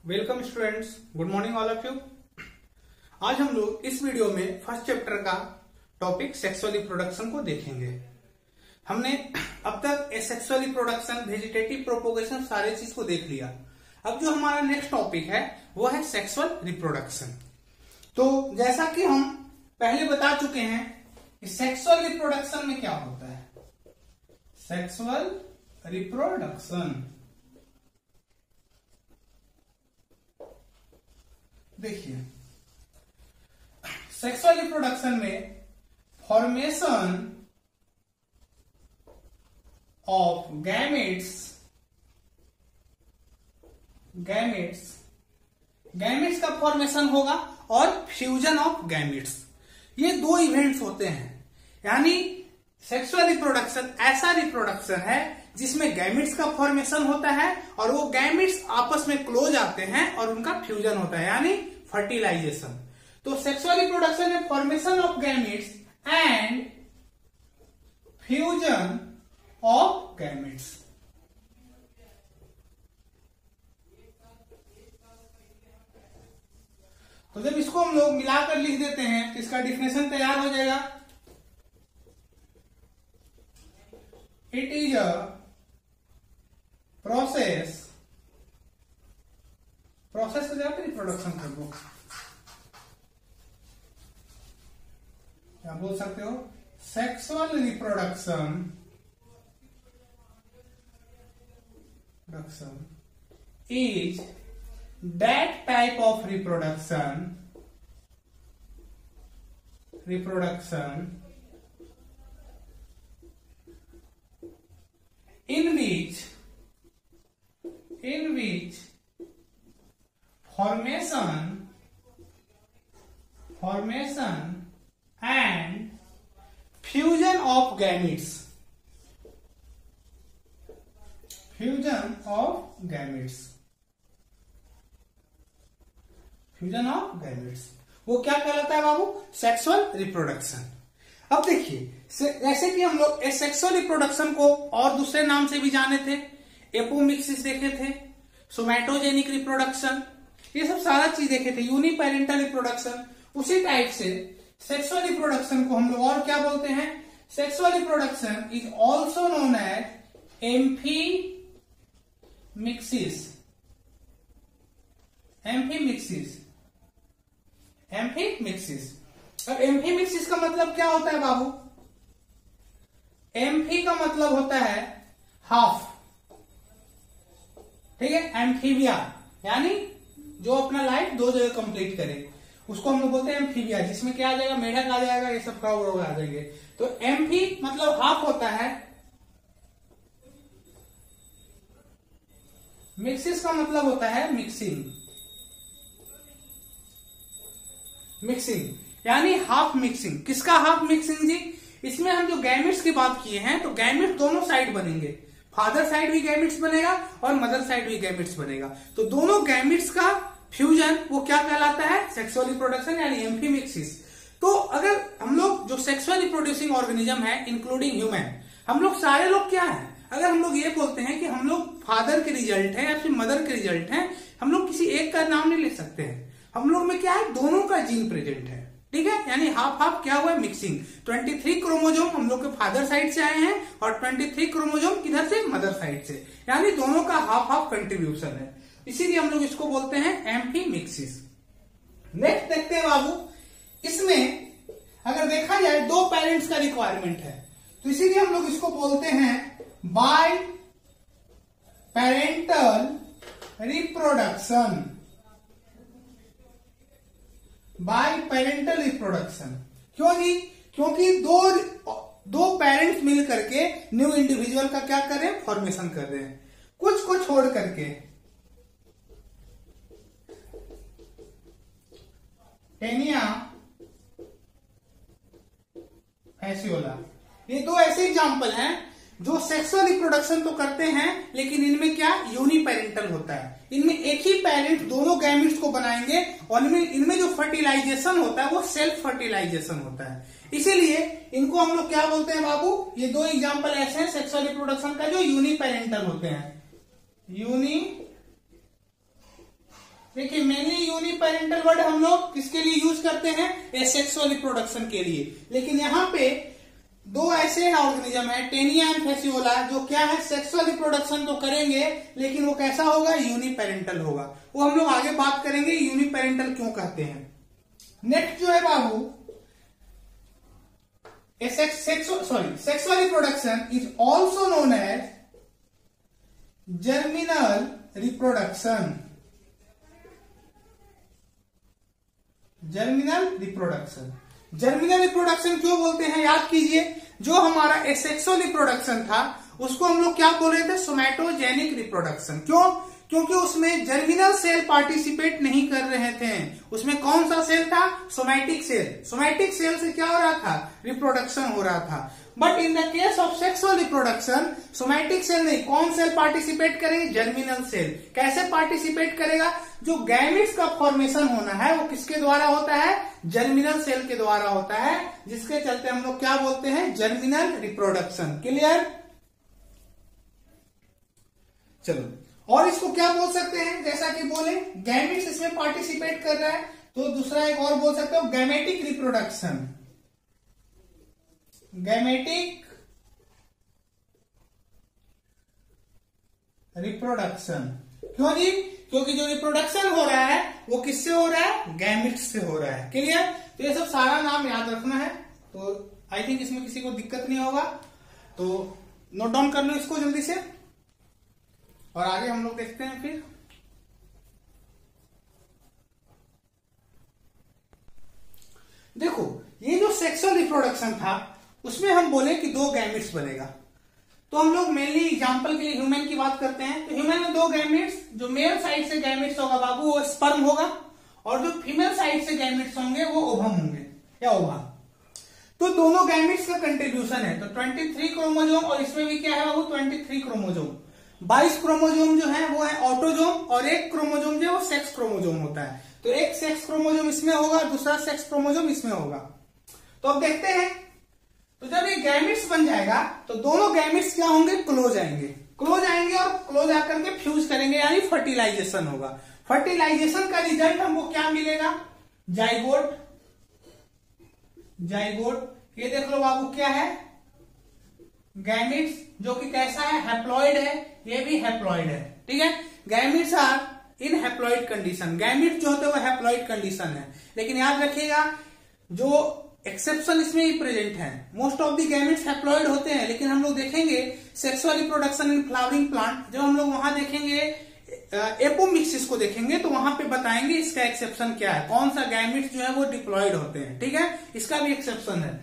Welcome students, good morning all of you. आज हम लोग इस वीडियो में फर्स्ट चैप्टर का टॉपिक सेक्सुअल रिप्रोडक्शन को देखेंगे। हमने अब तक सेक्सुअल रिप्रोडक्शन, वेजिटेटिव प्रोपोगेशन सारे चीज को देख लिया। अब जो हमारा नेक्स्ट टॉपिक है वो है सेक्सुअल रिप्रोडक्शन। तो जैसा कि हम पहले बता चुके हैं कि सेक्सुअल रिप्रोडक्शन में क्या होता है। सेक्सुअल रिप्रोडक्शन देखिए, सेक्सुअल रिप्रोडक्शन में फॉर्मेशन ऑफ गैमेट्स का फॉर्मेशन होगा और फ्यूजन ऑफ गैमेट्स, ये दो इवेंट्स होते हैं। यानी सेक्सुअल रिप्रोडक्शन ऐसा रिप्रोडक्शन है जिसमें गैमेट्स का फॉर्मेशन होता है और वो गैमेट्स आपस में क्लोज आते हैं और उनका फ्यूजन होता है, यानी फर्टिलाइजेशन। तो सेक्सुअल रिप्रोडक्शन है formation of gametes and fusion of gametes. तो जब इसको हम लोग मिलाकर लिख देते हैं तो इसका डिफिनेशन तैयार हो जाएगा। इट इज अ प्रोसेस को जाकर रिप्रोडक्शन कर दो, क्या बोल सकते हो, sexual reproduction is that type of reproduction in which formation and fusion of gametes वो क्या कहलाता है बाबू, सेक्सुअल रिप्रोडक्शन। अब देखिए, जैसे कि हम लोग सेक्सुअल रिप्रोडक्शन को और दूसरे नाम से भी जाने थे, एपोमिक्सिस देखे थे, सोमैटोजेनिक रिप्रोडक्शन, ये सब सारा चीज देखे थे, यूनिपेरेंटल रिप्रोडक्शन। उसी टाइप से सेक्सुअल रिप्रोडक्शन को हम लोग और क्या बोलते हैं, sexual reproduction is also known as amphimixis. अब एम्फीमिक्सिस का मतलब क्या होता है बाबू, एम्फी का मतलब होता है हाफ, ठीक है। एम्फीबिया यानी जो अपना लाइफ दो जगह कंप्लीट करे, उसको हम लोग बोलते हैं एम्फीबिया, जिसमें क्या आ जाएगा, मेढक आ जाएगा, ये सब काऊ आ जाएंगे। तो एम्फी मतलब हाफ होता है, मिक्सिस का मतलब होता है मिक्सिंग यानी हाफ मिक्सिंग। किसका हाफ मिक्सिंग जी, इसमें हम जो गैमेट्स की बात किए हैं तो गैमेट्स दोनों साइड बनेंगे, फादर साइड भी गैमेट्स बनेगा और मदर साइड भी गैमेट्स बनेगा। तो दोनों गैमेट्स का फ्यूजन वो क्या कहलाता है, सेक्सुअल रिप्रोडक्शन यानी एम्फीमिक्सिस। तो अगर हम लोग जो सेक्सुअल रिप्रोड्यूसिंग ऑर्गेनिज्म है इंक्लूडिंग ह्यूमन, हम लोग सारे लोग क्या है, अगर हम लोग ये बोलते हैं कि हम लोग फादर के रिजल्ट हैं या फिर मदर के रिजल्ट हैं, हम लोग किसी एक का नाम नहीं ले सकते हैं। हम लोग में क्या है, दोनों का जीन प्रेजेंट है, ठीक है। यानी हाफ हाफ क्या हुआ है, मिक्सिंग। 23 क्रोमोजोम हम लोग के फादर साइड से आए हैं और 23 क्रोमोजोम किधर से, मदर साइड से, यानी दोनों का हाफ हाफ कंट्रीब्यूशन है, इसीलिए हम लोग इसको बोलते हैं एम्फीमिक्सिस। नेक्स्ट देखते हैं बाबू, इसमें अगर देखा जाए दो पेरेंट्स का रिक्वायरमेंट है, तो इसीलिए हम लोग इसको बोलते हैं बाय पेरेंटल रिप्रोडक्शन। क्यों जी, क्योंकि दो पेरेंट्स मिल करके न्यू इंडिविजुअल का क्या कर रहे हैं, फॉर्मेशन कर रहे हैं, कुछ को छोड़ करके। टेनिया फैसियोला, ये दो ऐसे एग्जाम्पल हैं जो सेक्सुअल रिप्रोडक्शन तो करते हैं लेकिन इनमें क्या यूनिपेरेंटल होता है, इनमें एक ही पेरेंट दोनों गैमेट्स को बनाएंगे और इनमें जो फर्टिलाइजेशन होता है वो सेल्फ फर्टिलाइजेशन होता है। इसीलिए इनको हम लोग क्या बोलते हैं बाबू, ये दो एग्जाम्पल ऐसे हैं सेक्सुअल रिप्रोडक्शन का जो यूनिपेरेंटल होते हैं, देखिए मेनली यूनिपेरेंटल वर्ड हम लोग किसके लिए यूज करते हैं, एसेक्सुअल रिप्रोडक्शन के लिए। लेकिन यहाँ पे दो ऐसे ऑर्गेनिज्म है टेनिया एंड फेसियोला, जो क्या है सेक्सुअल रिप्रोडक्शन तो करेंगे लेकिन वो कैसा होगा, यूनिपेरेंटल होगा। वो हम लोग आगे बात करेंगे यूनिपेरेंटल क्यों कहते हैं। नेक्स्ट जो है बाबू, sexual reproduction is also known as germinal reproduction. Germinal reproduction, germinal reproduction क्यों बोलते हैं, याद कीजिए। जो हमारा एसेक्सुअल रिप्रोडक्शन था उसको हम लोग क्या बोल रहे थे, सोमैटोजेनिक रिप्रोडक्शन। क्यों, क्योंकि उसमें जर्मिनल सेल पार्टिसिपेट नहीं कर रहे थे। उसमें कौन सा सेल था, सोमैटिक सेल। सोमैटिक सेल से क्या हो रहा था, रिप्रोडक्शन हो रहा था। But in the case of sexual reproduction somatic cell नहीं, कौन सेल पार्टिसिपेट करेंगे, जर्मिनल सेल। कैसे पार्टिसिपेट करेगा, जो गैमेट्स का फॉर्मेशन होना है वो किसके द्वारा होता है, जर्मिनल सेल के द्वारा होता है, जिसके चलते हम लोग क्या बोलते हैं, जर्मिनल रिप्रोडक्शन। क्लियर। चलो, और इसको क्या बोल सकते हैं, जैसा कि बोले गैमेट्स इसमें पार्टिसिपेट कर रहा है, तो दूसरा एक और बोल सकते हो गैमेटिक रिप्रोडक्शन। गैमेटिक रिप्रोडक्शन क्यों जी, क्योंकि जो रिप्रोडक्शन हो रहा है वो किससे हो रहा है, गैमेट्स से हो रहा है। क्लियर। तो ये सब सारा नाम याद रखना है, तो आई थिंक इसमें किसी को दिक्कत नहीं होगा, तो नोट डाउन कर लो इसको जल्दी से, और आगे हम लोग देखते हैं फिर। देखो ये जो सेक्सुअल रिप्रोडक्शन था उसमें हम बोले कि दो गैमेट्स बनेगा, तो हम लोग मेनली एग्जांपल के लिए ह्यूमन की बात करते हैं। तो ह्यूमन में दो गैमेट्स, जो मेल साइड से गैमेट्स होगा बाबू वो स्पर्म होगा, और जो फीमेल साइड से गैमेट्स होंगे वो ओवम होंगे या ओवा। तो दोनों गैमेट्स का कंट्रीब्यूशन है, तो 23 क्रोमोजोम, और इसमें भी क्या है बाबू 23 क्रोमोजोम। 22 क्रोमोजोम जो है वो है ऑटोजोम, और एक क्रोमोजोम जो है वो सेक्स क्रोमोजोम होता है। तो एक सेक्स क्रोमोजोम इसमें होगा, दूसरा सेक्स क्रोमोजोम इसमें होगा। तो अब देखते हैं, तो जब ये गैमेट्स बन जाएगा तो दोनों गैमेट्स क्या होंगे, क्लोज आएंगे। क्लोज आएंगे और क्लोज आकर के फ्यूज करेंगे, यानी फर्टिलाइजेशन होगा। फर्टिलाइजेशन का रिजल्ट हमको क्या मिलेगा, जाइगोट। जाइगोट ये देख लो बाबू क्या है, गैमेट्स, जो कि कैसा है, हैप्लॉइड है, ये भी हैप्लॉइड है। ठीक है, gametes are in haploid condition. Gametes जो होते हैं वो हैप्लॉइड कंडीशन है, लेकिन याद रखिएगा जो एक्सेप्शन इसमें ही प्रेजेंट है। Most of the gametes haploid होते हैं, लेकिन हम लोग देखेंगे sexual reproduction in flowering plant, जब हम लोग वहां देखेंगे एपोमिक्सिस को देखेंगे तो वहां पे बताएंगे इसका एक्सेप्शन क्या है, कौन सा गैमेट्स जो है वो डिप्लॉयड होते हैं। ठीक है, इसका भी एक्सेप्शन है।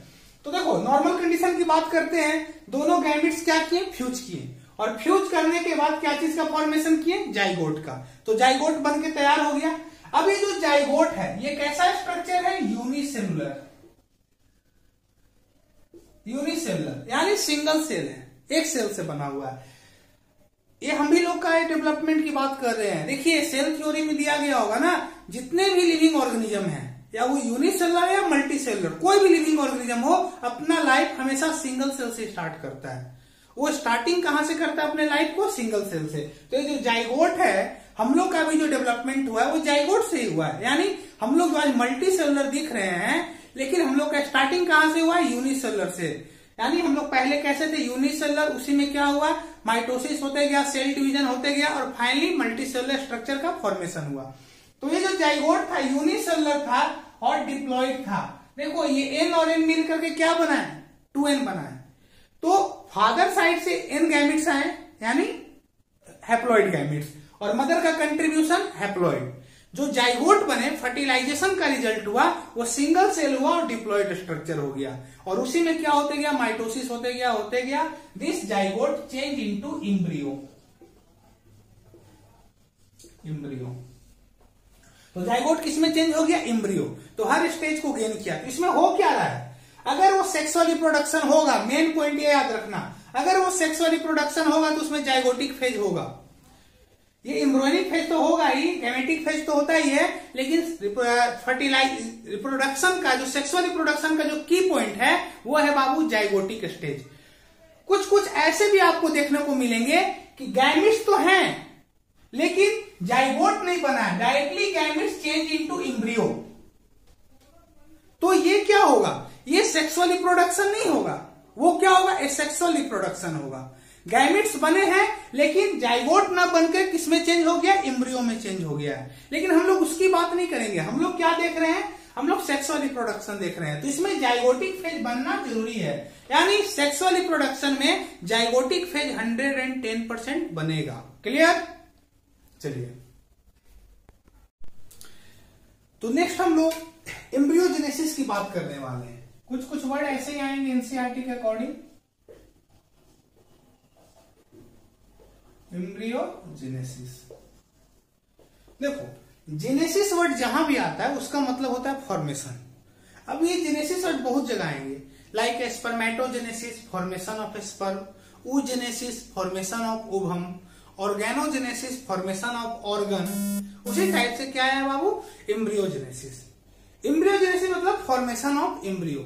तो देखो नॉर्मल कंडीशन की बात करते हैं, दोनों गैमेट्स क्या किए, फ्यूज किए, और फ्यूज करने के बाद क्या चीज का फॉर्मेशन किए, जाइगोट का। तो जाइगोट बन के तैयार हो गया। अब ये जो जाइगोट है ये कैसा स्ट्रक्चर है, यूनिसेलुलर। यूनिसेलुलर यानी सिंगल सेल है, एक सेल से बना हुआ है। ये हम भी लोग का डेवलपमेंट की बात कर रहे हैं। देखिए सेल थ्योरी में दिया गया होगा ना, जितने भी लिविंग ऑर्गेनिज्म है, या वो यूनिसेलुलर या मल्टी सेलुलर, कोई भी लिविंग ऑर्गेनिज्म हो, अपना लाइफ हमेशा सिंगल सेल से स्टार्ट करता है। वो स्टार्टिंग कहां से करता है अपने लाइफ को, सिंगल सेल से। तो ये जो जाइगोट है, हम लोग का भी जो डेवलपमेंट हुआ है वो जाइगोट से ही हुआ है। यानी हम लोग जो आज मल्टी सेलुलर दिख रहे हैं, लेकिन हम लोग का स्टार्टिंग कहां से हुआ है, यूनिसेलुलर से। यानी हम लोग पहले कैसे थे, यूनिसेलुलर, उसी में क्या हुआ, माइटोसिस होते गया, सेल डिवीजन होते गया, और फाइनली मल्टीसेलुलर स्ट्रक्चर का फॉर्मेशन हुआ। तो ये जो जाइगोट था यूनिसेलुलर था और डिप्लॉइड था। देखो ये एन और एन मिल करके क्या बना है, 2n बना है। तो फादर साइड से n गैमेट्स आए, यानी हैप्लॉइड गैमेट्स, और मदर का कंट्रीब्यूशन हैप्लॉइड। जो जाइगोट बने, फर्टिलाइजेशन का रिजल्ट हुआ, वो सिंगल सेल हुआ और डिप्लॉइड स्ट्रक्चर हो गया, और उसी में क्या होते गया, माइटोसिस होते गया। This zygote change into embryo. तो जाइगोट किसमें चेंज हो गया, एम्ब्रियो। तो हर स्टेज को गेन किया। इसमें हो क्या रहा है, अगर वो सेक्सुअल रिप्रोडक्शन होगा, मेन पॉइंट ये याद रखना, अगर वो सेक्सुअल रिप्रोडक्शन होगा तो उसमें जाइगोटिक फेज होगा। ये एम्ब्रियोनिक फेज तो होगा ही, गैमेटिक फेज तो होता ही है, लेकिन रिप्रोडक्शन का जो सेक्सुअल रिप्रोडक्शन का जो की पॉइंट है वो है बाबू जाइगोटिक स्टेज। कुछ ऐसे भी आपको देखने को मिलेंगे कि गैमेट्स तो हैं, लेकिन जाइगोट नहीं बना, directly gametes change into embryo, तो ये क्या होगा, ये सेक्सुअल रिप्रोडक्शन नहीं होगा, वो क्या होगा, एसेक्सुअल रिप्रोडक्शन होगा। गैमेट्स बने हैं लेकिन जाइगोट ना बनकर किसमें चेंज हो गया, एम्ब्रियो में चेंज हो गया है। लेकिन हम लोग उसकी बात नहीं करेंगे, हम लोग क्या देख रहे हैं, हम लोग सेक्सुअल रिप्रोडक्शन देख रहे हैं। तो इसमें जाइगोटिक फेज बनना जरूरी है, यानी सेक्सुअल रिप्रोडक्शन में जाइगोटिक फेज 110% बनेगा। क्लियर? चलिए, तो नेक्स्ट हम लोग एम्ब्रियोजेनेसिस की बात करने वाले हैं। कुछ वर्ड ऐसे ही आएंगे एनसीईआरटी के अकॉर्डिंग। एम्ब्रियोजेनेसिस, देखो जेनेसिस वर्ड जहां भी आता है उसका मतलब होता है फॉर्मेशन। अब ये जेनेसिस वर्ड बहुत जगह आएंगे, like spermatogenesis formation of sperm, oogenesis formation of ovum, organogenesis formation of organ. उसी टाइप से क्या है बाबू, एम्ब्रियोजेनेसिस। एम्ब्रियोजेनेसिस मतलब फॉर्मेशन ऑफ एम्ब्रियो।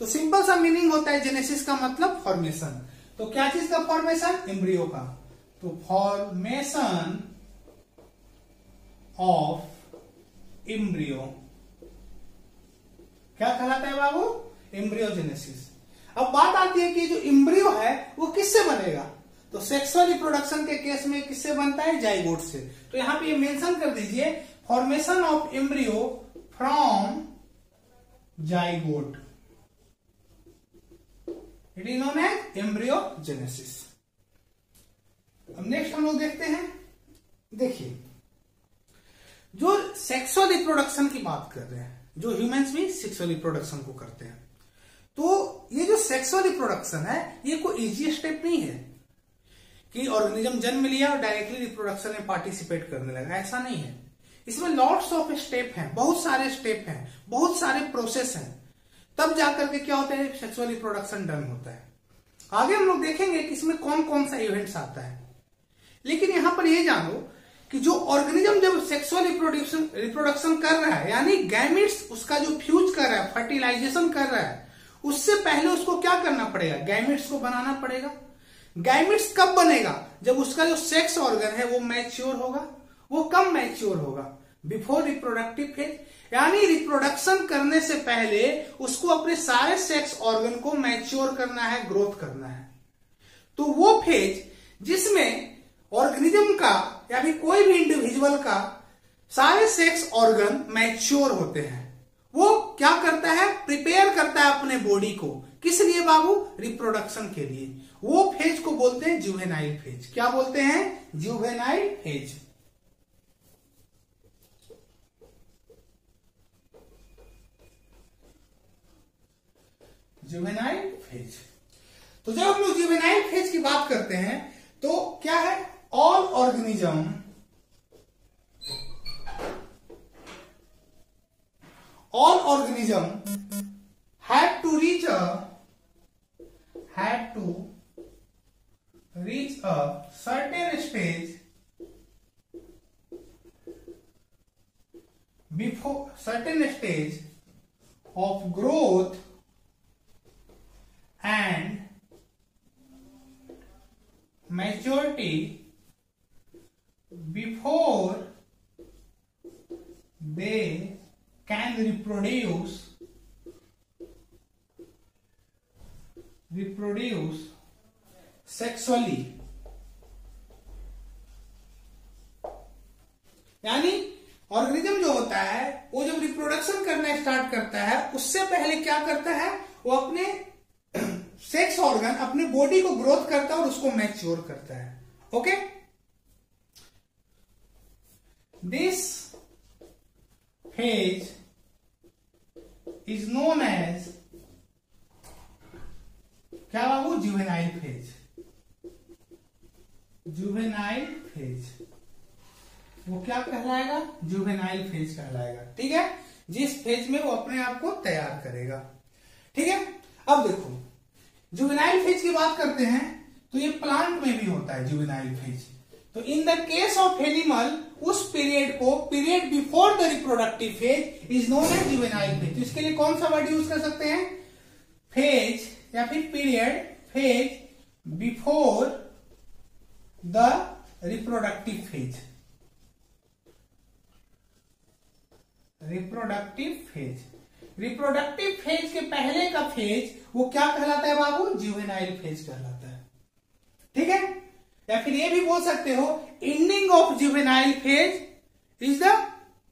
तो सिंपल सा मीनिंग होता है जेनेसिस का मतलब फॉर्मेशन। तो क्या चीज का फॉर्मेशन, एम्ब्रियो का। तो फॉर्मेशन ऑफ एम्ब्रियो क्या कहलाता है बाबू, एम्ब्रियोजेनेसिस। अब बात आती है कि जो एम्ब्रियो है वो किससे बनेगा, तो सेक्सुअल रिप्रोडक्शन के केस में किससे बनता है, जाइगोट से। तो यहां पे ये मेंशन कर दीजिए, formation of embryo from zygote, it is known as embryogenesis. अब नेक्स्ट हम लोग देखते हैं, देखिए जो सेक्सुअल रिप्रोडक्शन की बात कर रहे हैं, जो ह्यूमंस भी सेक्सुअल रिप्रोडक्शन को करते हैं, तो ये जो सेक्सुअल रिप्रोडक्शन है ये कोई इजी स्टेप नहीं है कि ऑर्गेनिज्म जन्म लिया और डायरेक्टली रिप्रोडक्शन में पार्टिसिपेट करने लगा, ऐसा नहीं है। इसमें लॉट्स ऑफ स्टेप हैं, बहुत सारे स्टेप हैं, बहुत सारे प्रोसेस हैं, तब जाकर के क्या होता है, सेक्सुअल रिप्रोडक्शन डन होता है। आगे हम लोग देखेंगे कि इसमें कौन कौन सा इवेंट्स आता है। लेकिन यहां पर यह जानो कि जो ऑर्गेनिज्म जब सेक्सुअल रिप्रोडक्शन कर रहा है, यानी गैमेट्स उसका जो फ्यूज कर रहा है, फर्टिलाइजेशन कर रहा है, उससे पहले उसको क्या करना पड़ेगा, गैमेट्स को बनाना पड़ेगा। गैमेट्स कब बनेगा, जब उसका जो सेक्स ऑर्गन है वो मैच्योर होगा। वो कब मैच्योर होगा, बिफोर रिप्रोडक्टिव फेज, यानी रिप्रोडक्शन करने से पहले उसको अपने सारे सेक्स ऑर्गन को मैच्योर करना है, ग्रोथ करना है। तो वो फेज जिसमें ऑर्गेनिज्म का या फिर कोई भी इंडिविजुअल का सारे सेक्स ऑर्गन मैच्योर होते हैं, वो क्या करता है, प्रिपेयर करता है अपने बॉडी को, किस लिए बाबू, रिप्रोडक्शन के लिए। वो फेज को बोलते हैं जुवेनाइल फेज। क्या बोलते हैं, जुवेनाइल फेज। Juvenile phase. तो जब हम लोग जुवेनाइल फेज की बात करते हैं तो क्या है, all organism had to reach a certain stage before certain stage of growth and maturity before they can reproduce sexually। यानी ऑर्गेनिज्म जो होता है वो जब रिप्रोडक्शन करना स्टार्ट करता है उससे पहले क्या करता है, वो अपने सेक्स ऑर्गन, अपने बॉडी को ग्रोथ करता है और उसको मैच्योर करता है। Okay, this phase is known as क्या बाबू, जुवेनाइल फेज। जुवेनाइल फेज वो क्या कहलाएगा, जुवेनाइल फेज कहलाएगा। ठीक है, जिस फेज में वो अपने आप को तैयार करेगा। ठीक है, अब देखो जुवेनाइल फेज की बात करते हैं तो ये प्लांट में भी होता है जुवेनाइल फेज। तो in the case of animal उस पीरियड को, period before the reproductive phase is known as juvenile phase. तो इसके लिए कौन सा वर्ड यूज कर सकते हैं, फेज या फिर period, phase before the reproductive phase. Reproductive phase. Reproductive phase के पहले का फेज वो क्या कहलाता है बाबू? जुवेनाइल फेज कहलाता है। ठीक है, या फिर ये भी बोल सकते हो ending of juvenile phase is the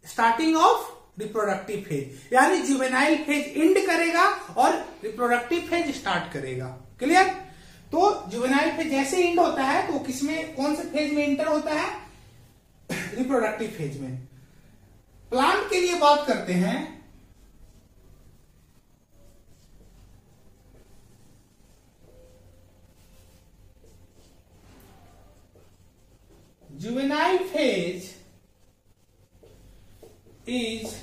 starting of reproductive phase, यानी जुवेनाइल फेज एंड करेगा और रिप्रोडक्टिव फेज स्टार्ट करेगा। क्लियर? तो जुवेनाइल फेज जैसे एंड होता है तो किसमें, कौन से फेज में एंटर होता है? रिप्रोडक्टिव फेज में। प्लांट के लिए बात करते हैं, juvenile phase is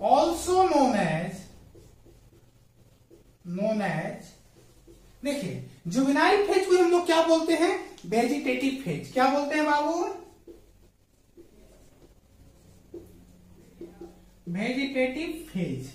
also known as देखिए जुवेनाइल फेज को हम लोग क्या बोलते हैं? Vegetative phase. क्या बोलते हैं बाबू? Vegetative phase.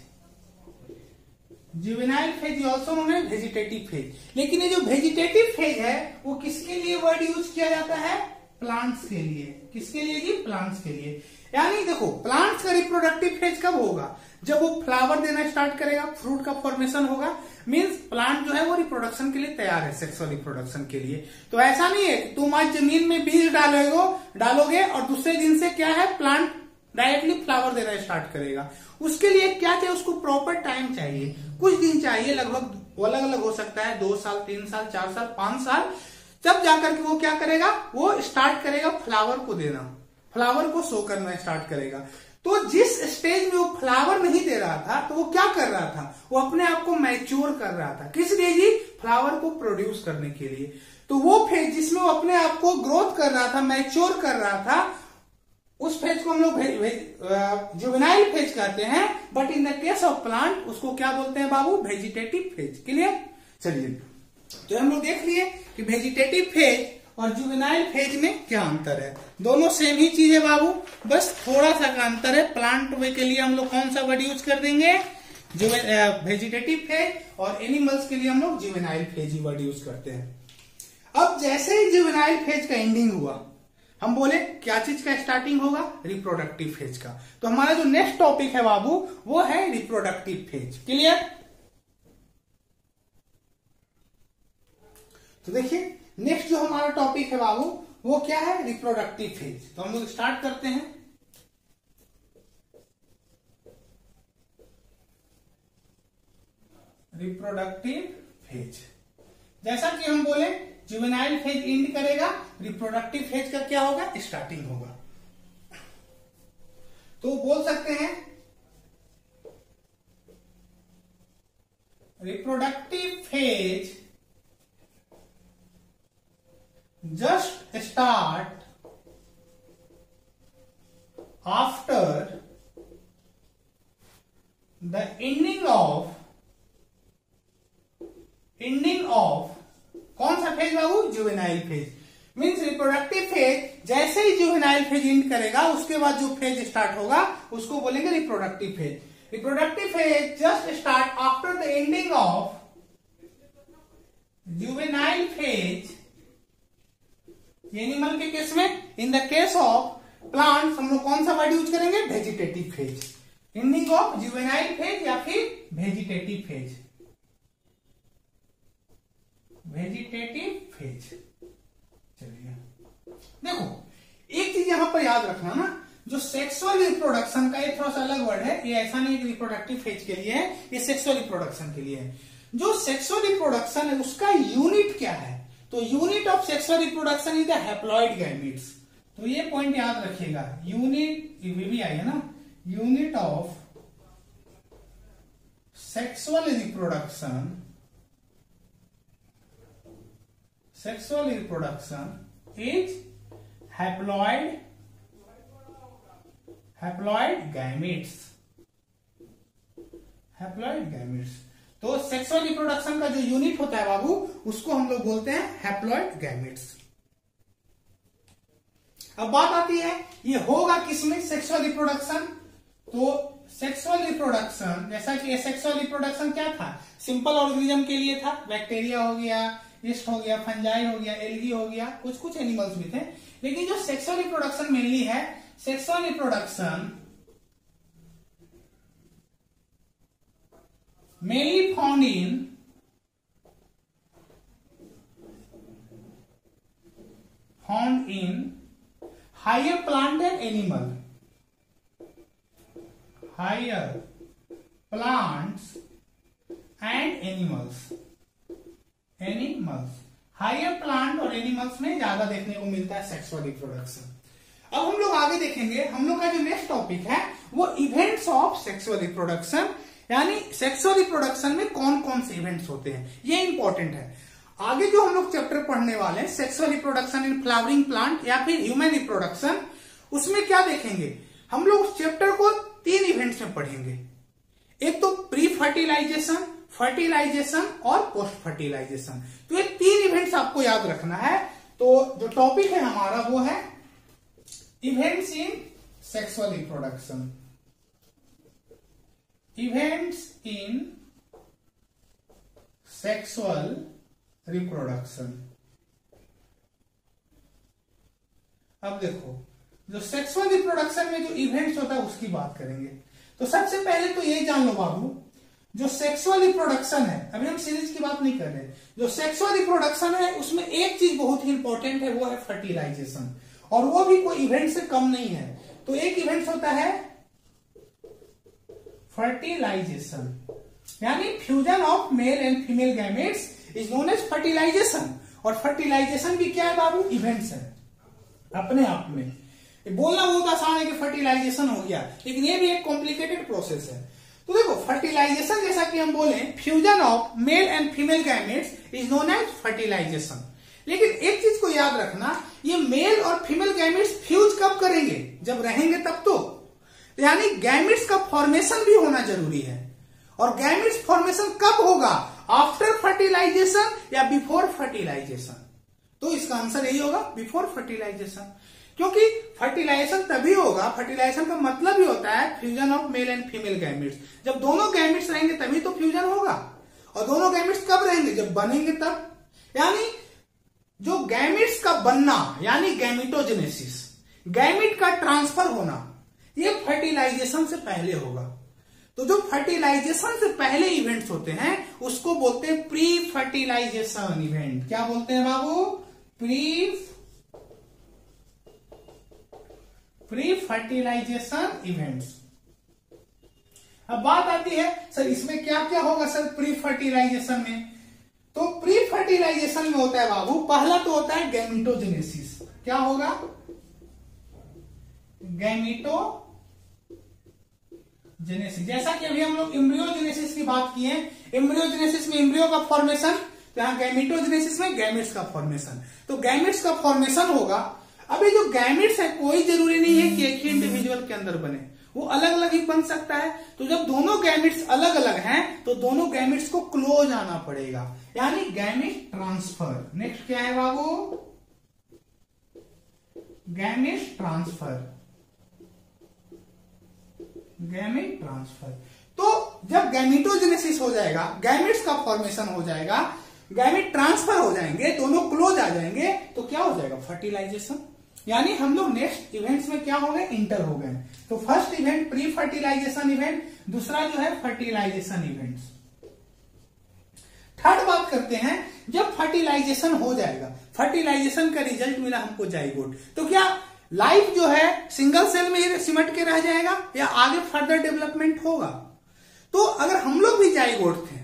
Juvenile phase is also known as vegetative phase. लेकिन ये जो वेजिटेटिव फेज है वो किसके लिए वर्ड यूज किया जाता है? प्लांट्स के लिए। किसके लिए जी? प्लांट्स के लिए। यानी देखो प्लांट्स का रिप्रोडक्टिव फेज कब होगा? जब वो फ्लावर देना स्टार्ट करेगा, फ्रूट का फॉर्मेशन होगा, मींस प्लांट जो है वो रिप्रोडक्शन के लिए तैयार है, सेक्सुअल रिप्रोडक्शन के लिए। तो ऐसा नहीं है तुम आज जमीन में बीज डालोगे और दूसरे दिन से क्या है, प्लांट डायरेक्टली फ्लावर देना स्टार्ट करेगा। उसके लिए क्या चाहिए? उसको प्रॉपर टाइम चाहिए, कुछ दिन चाहिए, लगभग अलग अलग हो सकता है, 2 साल, 3 साल, 4 साल, 5 साल, तब जाकर के वो क्या करेगा? वो स्टार्ट करेगा फ्लावर को देना, फ्लावर को शो करना स्टार्ट करेगा। तो जिस स्टेज में वो फ्लावर नहीं दे रहा था तो वो क्या कर रहा था? वो अपने आप को मैच्योर कर रहा था। किस लिए जी? फ्लावर को प्रोड्यूस करने के लिए। तो वो फेज जिसमें वो अपने आप को ग्रोथ कर रहा था, मैच्योर कर रहा था, उस फेज को हम लोग जुवेनाइल फेज कहते हैं। But in the case of plant उसको क्या बोलते हैं बाबू? Vegetative phase. क्लियर? चलिए, तो हम लोग देख लिए कि वेजिटेटिव फेज और जुवेनाइल फेज में क्या अंतर है। दोनों सेम ही चीज है बाबू, बस थोड़ा सा का अंतर है। प्लांट के लिए हम लोग कौन सा वर्ड यूज कर देंगे? वेजिटेटिव फेज, और एनिमल्स के लिए हम लोग जुवेनाइल फेज ही वर्ड यूज करते हैं। अब जैसे ही जुवेनाइल फेज का एंडिंग हुआ, हम बोले क्या चीज का स्टार्टिंग होगा? रिप्रोडक्टिव फेज का। तो हमारा जो नेक्स्ट टॉपिक है बाबू वो है रिप्रोडक्टिव फेज। क्लियर? तो देखिए नेक्स्ट जो हमारा टॉपिक है बाबू वो क्या है? Reproductive phase. तो हम लोग स्टार्ट करते हैं। रिप्रोडक्टिव फेज, जैसा कि हम बोले जुवेनाइल फेज एंड करेगा, रिप्रोडक्टिव फेज का क्या होगा? स्टार्टिंग होगा। तो बोल सकते हैं reproductive phase just start after the ending of कौन सा फेज बाबू? Juvenile phase. Means reproductive phase जैसे ही जुवेनाइल फेज एंड करेगा उसके बाद जो फेज स्टार्ट होगा उसको बोलेंगे reproductive phase. Reproductive phase just start after the ending of juvenile phase. Animal के केस में, इन द केस ऑफ प्लांट्स हम लोग कौन सा वर्ड यूज करेंगे? Vegetative phase. Ending of juvenile phase या फिर वेजिटेटिव फेज। Vegetative phase. चलिए देखो एक चीज यहां पर याद रखना ना, जो सेक्सुअल रिप्रोडक्शन का ये थोड़ा सा अलग वर्ड है, ये ऐसा नहीं कि रिप्रोडक्टिव फेज के लिए है, ये सेक्सुअल रिप्रोडक्शन के लिए है। जो सेक्सुअल रिप्रोडक्शन है उसका यूनिट क्या है? तो unit of sexual reproduction is the haploid gametes. तो ये पॉइंट याद रखिएगा, यूनिट भी आई है ना, unit of sexual reproduction is haploid gametes. Haploid gametes. तो सेक्सुअल रिप्रोडक्शन का जो यूनिट होता है बाबू उसको हम लोग बोलते हैं हैप्लॉइड गैमीट्स। अब बात आती है ये होगा किसमें? Sexual reproduction. तो सेक्सुअल रिप्रोडक्शन, जैसा कि सेक्सुअल रिप्रोडक्शन क्या था? सिंपल ऑर्गेनिज्म के लिए था, बैक्टीरिया हो गया, यीस्ट हो गया, फंजाई हो गया, एल्गी हो गया, कुछ एनिमल्स भी थे। लेकिन जो सेक्सुअल रिप्रोडक्शन मेनली है, sexual reproduction mainly found in higher plant and animal. Higher plants and animals. Higher plant और एनिमल्स में ज्यादा देखने को मिलता है सेक्सुअल रिप्रोडक्शन। अब हम लोग आगे देखेंगे, हम लोग का जो नेक्स्ट टॉपिक है वो इवेंट्स ऑफ सेक्सुअल रिप्रोडक्शन, यानी सेक्सुअल रिप्रोडक्शन में कौन कौन से इवेंट्स होते हैं, ये इंपॉर्टेंट है। आगे जो हम लोग चैप्टर पढ़ने वाले हैं sexual reproduction in flowering plant या फिर ह्यूमन रिप्रोडक्शन, उसमें क्या देखेंगे हम लोग उस चैप्टर को 3 इवेंट्स में पढ़ेंगे। एक तो प्री फर्टिलाइजेशन, फर्टिलाइजेशन और पोस्ट फर्टिलाइजेशन। तो ये 3 इवेंट्स आपको याद रखना है। तो जो टॉपिक है हमारा वो है events in sexual reproduction. Events in sexual reproduction. अब देखो, जो सेक्सुअल रिप्रोडक्शन में जो इवेंट्स होता है उसकी बात करेंगे। तो सबसे पहले तो ये जान लो बाबू, जो सेक्सुअल रिप्रोडक्शन है, अभी हम सीरीज की बात नहीं कर रहे, जो सेक्सुअल रिप्रोडक्शन है उसमें एक चीज बहुत ही इंपॉर्टेंट है, वो है फर्टिलाइजेशन, और वो भी कोई इवेंट से कम नहीं है। तो एक इवेंट होता है फर्टिलाइजेशन, यानी fusion of male and female gametes is known as fertilisation. और फर्टिलाइजेशन भी क्या है बाबू, इवेंट्स है अपने आप में। बोलना बहुत आसान है कि फर्टिलाइजेशन हो गया, लेकिन ये भी एक कॉम्प्लिकेटेड प्रोसेस है। तो देखो, फर्टिलाइजेशन जैसा कि हम बोले fusion of male and female gametes is known as fertilisation. लेकिन एक चीज को याद रखना, ये मेल और फीमेल गैमेट्स फ्यूज कब करेंगे, जब रहेंगे तब तो, यानी गैमेट्स का फॉर्मेशन भी होना जरूरी है। और गैमेट्स फॉर्मेशन कब होगा, आफ्टर फर्टिलाइजेशन या बिफोर फर्टिलाइजेशन। तो इसका आंसर यही होगा, बिफोर फर्टिलाइजेशन। क्योंकि फर्टिलाइजेशन तभी होगा, फर्टिलाइजेशन का मतलब ही होता है fusion of male and female gametes. जब दोनों गैमेट्स रहेंगे तभी तो फ्यूजन होगा। और दोनों गैमेट्स कब रहेंगे, जब बनेंगे तब। यानी जो गैमेट्स का बनना, यानी गैमेटोजेनेसिस, गैमेट का ट्रांसफर होना, ये फर्टिलाइजेशन से पहले होगा। तो जो फर्टिलाइजेशन से पहले इवेंट्स होते हैं उसको बोलते हैं प्री फर्टिलाइजेशन इवेंट। क्या बोलते हैं बाबू, प्री फर्टिलाइजेशन इवेंट्स। अब बात आती है सर इसमें क्या क्या होगा सर प्री फर्टिलाइजेशन में। तो प्री फर्टिलाइजेशन में होता है बाबू, पहला तो होता है गैमेटोजेनेसिस। क्या होगा, गैमेटोजेनेसिस। जैसा कि अभी हम लोग एम्ब्रियोजेनेसिस की बात की है, एम्ब्रियोजेनेसिस में एम्ब्रियो का फॉर्मेशन, तो यहां गैमेटोजेनेसिस में गैमेट्स का फॉर्मेशन। तो गैमेट्स का फॉर्मेशन होगा। अभी जो गैमेट्स है कोई जरूरी नहीं है कि एक ही इंडिविजुअल के अंदर बने, वो अलग अलग ही बन सकता है। तो जब दोनों गैमेट्स अलग अलग हैं तो दोनों गैमेट्स को क्लोज आना पड़ेगा, यानी गैमेट ट्रांसफर। नेक्स्ट क्या है बाबू, गैमेट ट्रांसफर। Gamete transfer. तो जब गैमेटोजेनेसिस हो जाएगा, गैमेट्स का फॉर्मेशन हो जाएगा, गैमेट ट्रांसफर हो जाएंगे, दोनों क्लोज आ जाएंगे, तो क्या हो जाएगा, फर्टिलाइजेशन। यानी हम लोग नेक्स्ट इवेंट्स में क्या हो गए, इंटर हो गए। तो first event pre fertilisation event, दूसरा जो है फर्टिलाइजेशन इवेंट्स। थर्ड बात करते हैं, जब फर्टिलाइजेशन हो जाएगा, फर्टिलाइजेशन का रिजल्ट मिला हमको जाइगोट, तो क्या लाइफ जो है सिंगल सेल में ही सिमट के रह जाएगा या आगे फर्दर डेवलपमेंट होगा। तो अगर हम लोग भी जाइगोट थे,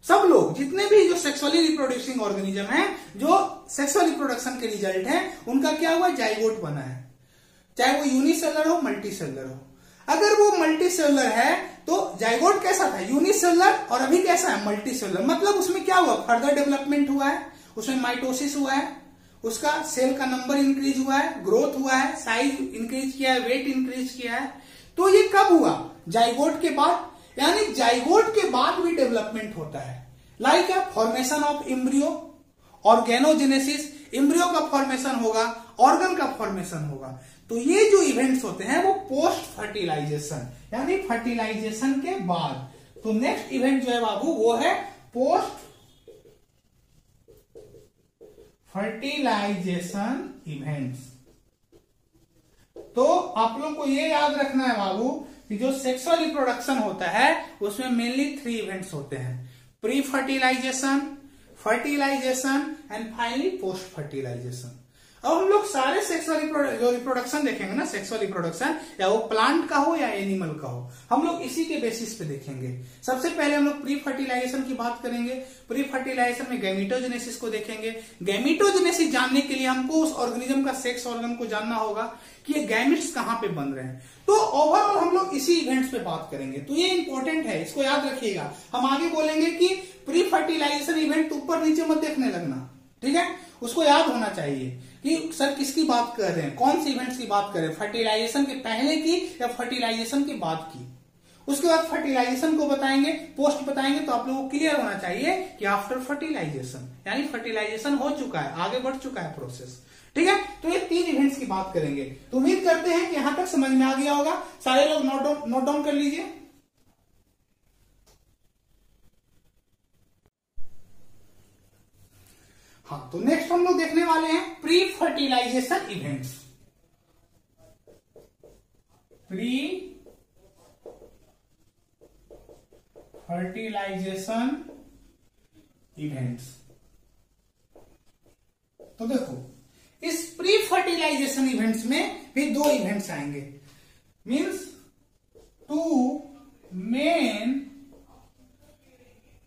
सब लोग जितने भी जो सेक्सुअली रिप्रोड्यूसिंग ऑर्गेनिज्म है, जो सेक्सुअल रिप्रोडक्शन के रिजल्ट है, उनका क्या हुआ, जाइगोट बना है। चाहे वो यूनिसेलुलर हो मल्टी सेलुलर हो। अगर वो मल्टी सेलुलर है तो जाइगोट कैसा था, यूनिसेलुलर, और अभी कैसा है, मल्टी सेलुलर। मतलब उसमें क्या हुआ, फर्दर डेवलपमेंट हुआ है, उसमें माइटोसिस हुआ है, उसका सेल का नंबर इंक्रीज हुआ है, ग्रोथ हुआ है, साइज इंक्रीज किया है, वेट इंक्रीज किया है। तो ये कब हुआ, जाइगोट के बाद। यानी जाइगोट के बाद भी डेवलपमेंट होता है, like formation of embryo, organogenesis, embryo का फॉर्मेशन होगा, ऑर्गन का फॉर्मेशन होगा। तो ये जो इवेंट्स होते हैं वो पोस्ट फर्टिलाइजेशन, यानी फर्टिलाइजेशन के बाद। तो नेक्स्ट इवेंट जो है बाबू वो है पोस्ट फर्टिलाइजेशन इवेंट्स। तो आप लोग को ये याद रखना है बाबू कि जो सेक्सुअल रिप्रोडक्शन होता है उसमें मेनली 3 इवेंट्स होते हैं, pre fertilisation, fertilisation and finally post fertilisation. अब हम लोग सारे सेक्सुअल जो रिप्रोडक्शन देखेंगे ना, सेक्सुअल रिप्रोडक्शन, या वो प्लांट का हो या एनिमल का हो, हम लोग इसी के बेसिस पे देखेंगे। सबसे पहले हम लोग प्री फर्टिलाइजेशन की बात करेंगे। प्री फर्टिलाइजेशन में गैमेटोजेनेसिस को देखेंगे। गैमेटोजेनेसिस जानने के लिए हमको उस ऑर्गेनिज्म का सेक्स ऑर्गन को जानना होगा कि ये गैमेट्स कहाँ पे बन रहे हैं। तो ओवरऑल हम लोग इसी इवेंट्स पे बात करेंगे, तो ये इंपॉर्टेंट है, इसको याद रखिएगा। हम आगे बोलेंगे कि प्री फर्टिलाइजेशन इवेंट ऊपर नीचे मत देखने लगना, ठीक है, उसको याद होना चाहिए कि सर किसकी बात कर रहे हैं, कौन सी इवेंट्स की बात कर रहे हैं, फर्टिलाइजेशन के पहले की या फर्टिलाइजेशन के बाद की। उसके बाद फर्टिलाइजेशन को बताएंगे, पोस्ट बताएंगे, तो आप लोगों को क्लियर होना चाहिए कि आफ्टर फर्टिलाइजेशन, यानी फर्टिलाइजेशन हो चुका है, आगे बढ़ चुका है प्रोसेस, ठीक है। तो ये 3 इवेंट्स की बात करेंगे। तो उम्मीद करते हैं कि यहां तक समझ में आ गया होगा। सारे लोग नोट डाउन कर लीजिए। हाँ, तो नेक्स्ट हम लोग देखने वाले हैं pre fertilisation events. Pre fertilisation events. तो देखो, इस प्री फर्टिलाइजेशन इवेंट्स में भी 2 इवेंट्स आएंगे, means 2 main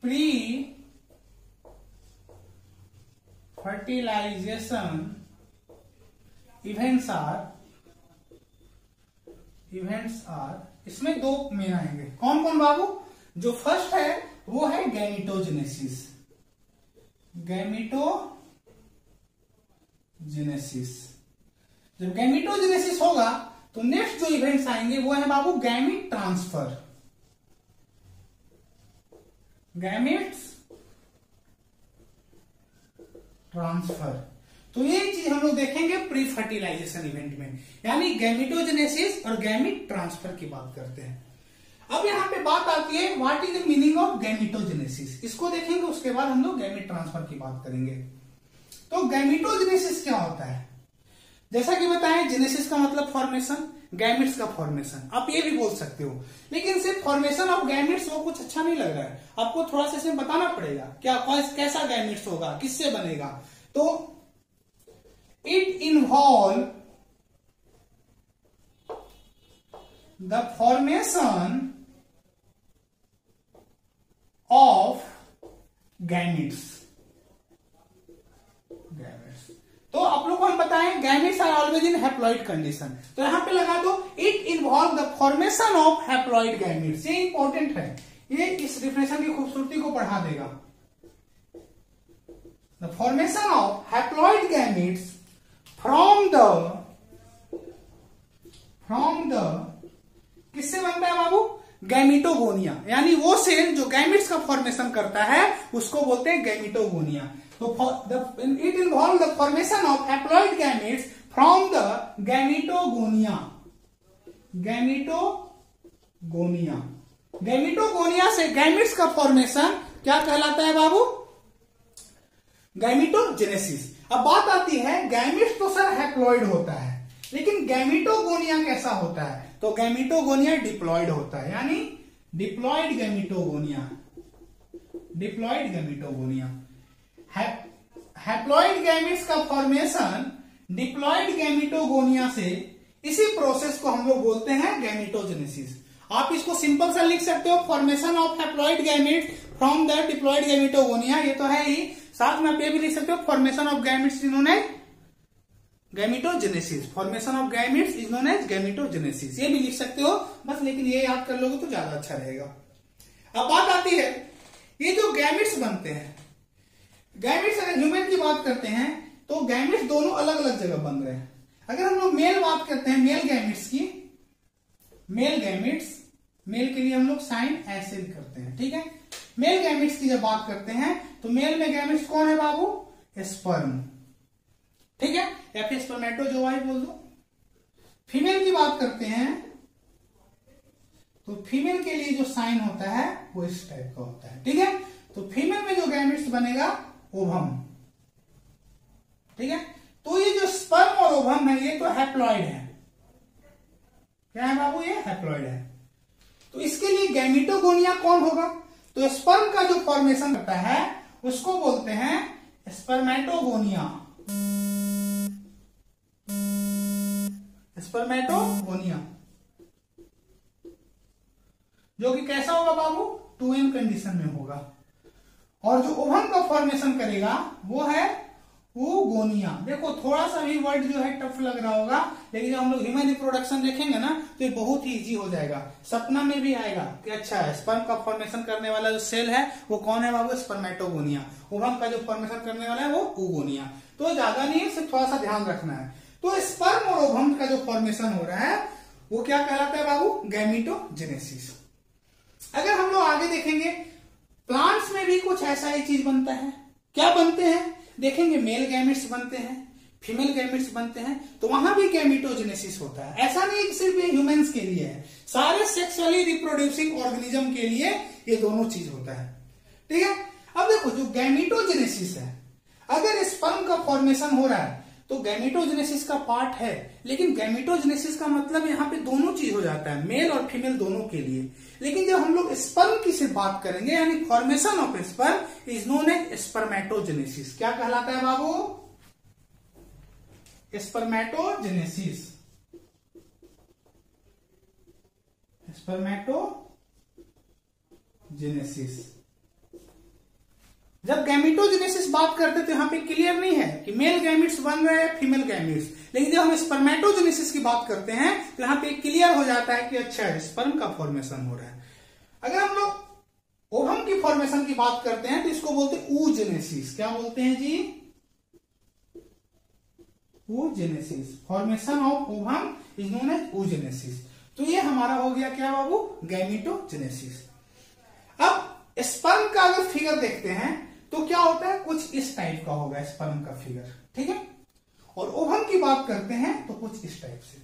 pre fertilization events are इसमें 2 मेन आएंगे। कौन कौन बाबू? जो फर्स्ट है वो है गैमेटोजेनेसिस। जब गैमेटोजेनेसिस होगा तो नेक्स्ट जो इवेंट्स आएंगे वो है बाबू गैमेट ट्रांसफर। गैमेट्स ट्रांसफर, तो ये चीज हम लोग देखेंगे प्री फर्टिलाइजेशन इवेंट में, यानी गैमेटोजेनेसिस और गैमेट ट्रांसफर की बात करते हैं। अब यहां पे बात आती है what is the meaning of gametogenesis, इसको देखेंगे, उसके बाद हम लोग गैमेट ट्रांसफर की बात करेंगे। तो गैमेटोजेनेसिस क्या होता है? जैसा कि बताएं, जेनेसिस का मतलब फॉर्मेशन, गैमेट्स का फॉर्मेशन, आप ये भी बोल सकते हो, लेकिन सिर्फ फॉर्मेशन ऑफ गैमेट्स वो कुछ अच्छा नहीं लग रहा है, आपको थोड़ा सा इसमें बताना पड़ेगा क्या कैसा गैमेट्स होगा, किससे बनेगा। तो it involve the formation of gametes. तो आप लोग को हम बताएं gametes are always in haploid condition, तो यहां पे लगा दो it involve the formation of haploid gametes. ये इंपॉर्टेंट है, ये इस डिफिनेशन की खूबसूरती को बढ़ा देगा। The formation of haploid gametes from the किससे बनता है बाबू? गैमेटोगोनिया, यानी वो सेल जो गैमेट्स का फॉर्मेशन करता है उसको बोलते हैं गैमेटोगोनिया। तो it involves the formation of haploid gametes from the गैमेटोगोनिया। गैमेटोगोनिया से गैमेट्स का फॉर्मेशन क्या कहलाता है बाबू? गैमेटोजेनेसिस। अब बात आती है, गैमेट्स तो सर हैप्लॉइड होता है, लेकिन गैमेटोगोनिया कैसा होता है? तो गैमेटोगोनिया डिप्लॉइड होता है, यानी डिप्लॉइड गैमेटोगोनिया। हैप्लॉइड गैमेट्स का फॉर्मेशन डिप्लॉइड गैमेटोगोनिया से, इसी प्रोसेस को हम लोग बोलते हैं गैमेटोजेनेसिस। आप इसको सिंपल सा लिख सकते हो, formation of haploid gamete from the diploid gametogonia, ये तो है ही, साथ में आप ये भी लिख सकते हो formation of gametes is known as gametogenesis. Formation of gametes is known as gametogenesis, ये भी लिख सकते हो बस, लेकिन ये याद कर लोगे तो ज्यादा अच्छा रहेगा। अब बात आती है, ये जो गैमेट्स बनते हैं, गैमेट्स अगर ह्यूमन की बात करते हैं तो गैमेट्स दोनों अलग अलग जगह बन रहे हैं। अगर हम लोग मेल बात करते हैं, मेल गैमेट्स की, मेल के लिए हम लोग साइन ऐसे करते हैं, ठीक है। मेल गैमेट्स की जब बात करते हैं तो मेल में गैमेट्स कौन है बाबू? स्पर्म, ठीक है, या फिर स्पर्मेटोजोआ बोल दो। फीमेल की बात करते हैं तो फीमेल के लिए जो साइन होता है वो इस टाइप का होता है, ठीक है। तो फीमेल में जो गैमेट्स बनेगा ओवम, ठीक है। तो ये जो स्पर्म और ओवम है ये तो हैप्लॉइड है, क्या है बाबू? ये हैप्लॉइड है। तो इसके लिए गैमेटोगोनिया कौन होगा? तो स्पर्म का जो फॉर्मेशन होता है उसको बोलते हैं स्पर्मेटोगोनिया। स्पर्मेटोगोनिया जो कि कैसा होगा बाबू? 2n कंडीशन में होगा। और जो ओवम का फॉर्मेशन करेगा वो है oogonia। देखो थोड़ा सा भी वर्ड जो है टफ लग रहा होगा, लेकिन जब हम लोग ह्यूमन रिप्रोडक्शन देखेंगे ना तो ये बहुत ही इजी हो जाएगा। सपना में भी आएगा कि अच्छा स्पर्म का फॉर्मेशन करने वाला जो सेल है वो कौन है बाबू? स्पर्मेटोगोनिया। ओवम का जो फॉर्मेशन करने वाला है वो oogonia। तो ज्यादा नहीं है, सिर्फ थोड़ा सा ध्यान रखना है। तो स्पर्म और ओवम का जो फॉर्मेशन हो रहा है वो क्या कहलाता है बाबू? गैमेटोजेनेसिस। अगर हम लोग आगे देखेंगे प्लांट्स में भी कुछ ऐसा ही चीज बनता है। क्या बनते हैं देखेंगे, मेल गैमेट्स बनते हैं, फीमेल गैमेट्स बनते हैं, तो वहां भी गैमेटोजेनेसिस होता है। ऐसा नहीं कि सिर्फ ये ह्यूमंस के लिए है, सारे सेक्सुअली रिप्रोड्यूसिंग ऑर्गेनिज्म के लिए ये दोनों चीज होता है। ठीक है, अब देखो जो गैमेटोजेनेसिस है, अगर स्पर्म का फॉर्मेशन हो रहा है तो गैमेटोजेनेसिस का पार्ट है, लेकिन गैमेटोजेनेसिस का मतलब यहाँ पे दोनों चीज हो जाता है, मेल और फीमेल दोनों के लिए। लेकिन जब हम लोग स्पर्म की से बात करेंगे, यानी formation of sperm is known as spermatogenesis. क्या कहलाता है बाबू? स्पर्मेटोजेनेसिस। स्पर्मेटोजेनेसिस। जब गैमेटोजेनेसिस बात करते तो यहां पे क्लियर नहीं है कि मेल गैमेट्स बन रहे हैं फीमेल गैमेट्स, लेकिन जब हम स्पर्मेटोजेनेसिस की बात करते हैं तो यहां पे क्लियर हो जाता है कि अच्छा स्पर्म का फॉर्मेशन हो रहा है। अगर हम लोग ओवम की फॉर्मेशन की बात करते हैं तो इसको बोलते हैं oogenesis। क्या बोलते हैं जी? oogenesis। Formation of ovum is known as oogenesis। तो ये हमारा हो गया क्या बाबू? गैमेटोजेनेसिस। अब स्पर्म का अगर फिगर देखते हैं तो क्या होता है? कुछ इस टाइप का होगा स्पर्म का फिगर, ठीक है। और ओवम की बात करते हैं तो कुछ इस टाइप से।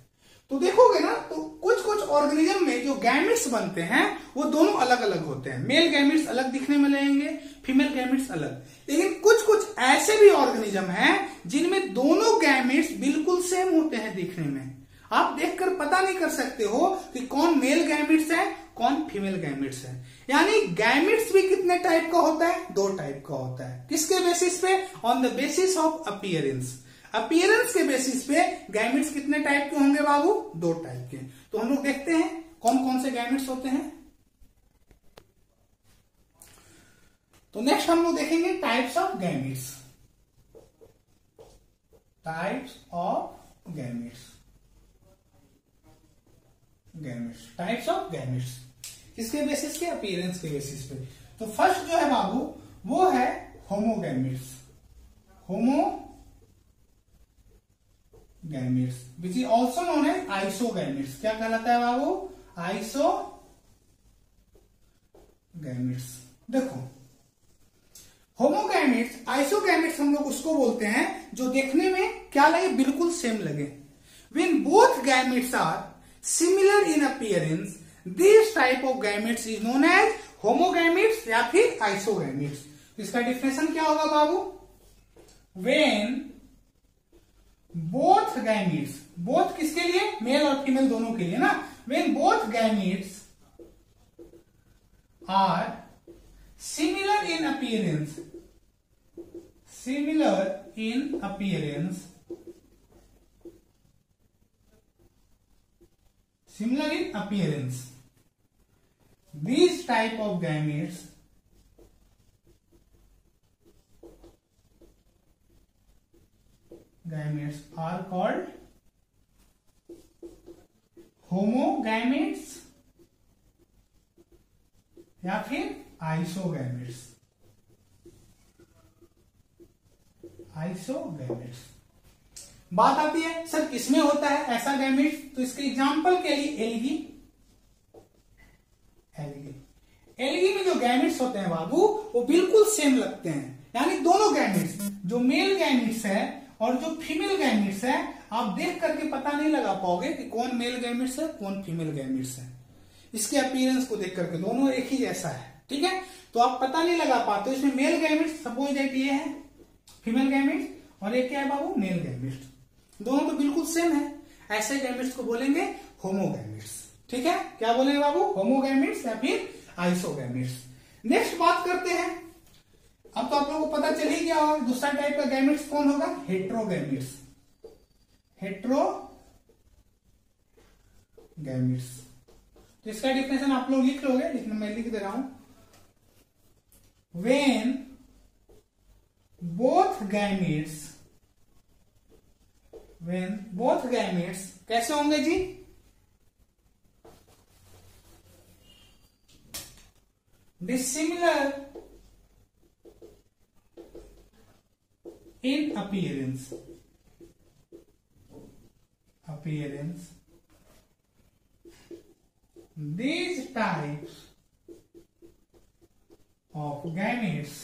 तो देखोगे ना तो कुछ कुछ ऑर्गेनिज्म में जो गैमेट्स बनते हैं वो दोनों अलग अलग होते हैं। मेल गैमेट्स अलग दिखने में लगेंगे, फीमेल गैमेट्स अलग। लेकिन कुछ कुछ ऐसे भी ऑर्गेनिज्म हैं जिनमें दोनों गैमेट्स बिल्कुल सेम होते हैं दिखने में। आप देखकर पता नहीं कर सकते हो कि कौन मेल गैमेट्स है कौन फीमेल गैमेट्स है। यानी गैमेट्स भी कितने टाइप का होता है? 2 टाइप का होता है। किसके बेसिस पे? On the basis of appearance. Appearance के बेसिस पे गैमेट्स कितने टाइप के होंगे बाबू? 2 टाइप के। तो हम लोग देखते हैं कौन कौन से गैमेट्स होते हैं। तो नेक्स्ट हम लोग देखेंगे types of gametes. Types of gametes. Types of gametes किसके बेसिस के? अपीयरेंस के बेसिस पे। तो फर्स्ट जो है बाबू वो है homogametes. Homogametes which is also known as isogametes. क्या कहलाता है बाबू? आइसोगैमेट्स। देखो होमोगैमेट्स आइसोगैमेट्स हम लोग उसको बोलते हैं जो देखने में क्या लगे? बिल्कुल सेम लगे। When both gametes are similar in appearance, this type of gametes is known as homogametes या फिर isogametes। इसका डिफिनेशन क्या होगा बाबू? When both gametes, both किसके लिए? मेल और फीमेल दोनों के लिए ना। When both gametes are similar in appearance, these type of gametes are called homogametes या फिर आइसोगैमेट्स। बात आती है सर किसमें होता है ऐसा गैमेट्स? तो इसके एग्जांपल के लिए एल्गी में जो गैमेट्स होते हैं बाबू वो बिल्कुल सेम लगते हैं। यानी दोनों गैमेट्स, जो मेल गैमेट्स है और जो फीमेल गैमेट्स है, आप देख करके पता नहीं लगा पाओगे कि कौन मेल गैमेट्स है कौन फीमेल गैमेट्स है। इसके अपीयरेंस को देख करके दोनों एक ही जैसा है, ठीक है। तो आप पता नहीं लगा पाते। इसमें मेल गैमेट्स सपोज दैट ये है फीमेल गैमेट्स और एक क्या है बाबू? Male gametes. दोनों तो बिल्कुल सेम है। ऐसे गैमेट्स को बोलेंगे होमोगैमेट्स। ठीक है, क्या बोलेंगे बाबू, होमोगैमेट्स या फिर आइसोगैमेट्स। नेक्स्ट बात करते हैं, अब तो आप लोगों को पता चल ही गया होगा दूसरा टाइप का गैमेट्स कौन होगा, हेट्रोगैमेट्स। हेट्रोगैमेट्स, तो इसका डिफिनेशन आप लोग लिख लोगे, लेकिन मैं लिख दे रहा हूं। व्हेन बोथ गैमेट्स कैसे होंगे जी, dissimilar in appearance, these types of gametes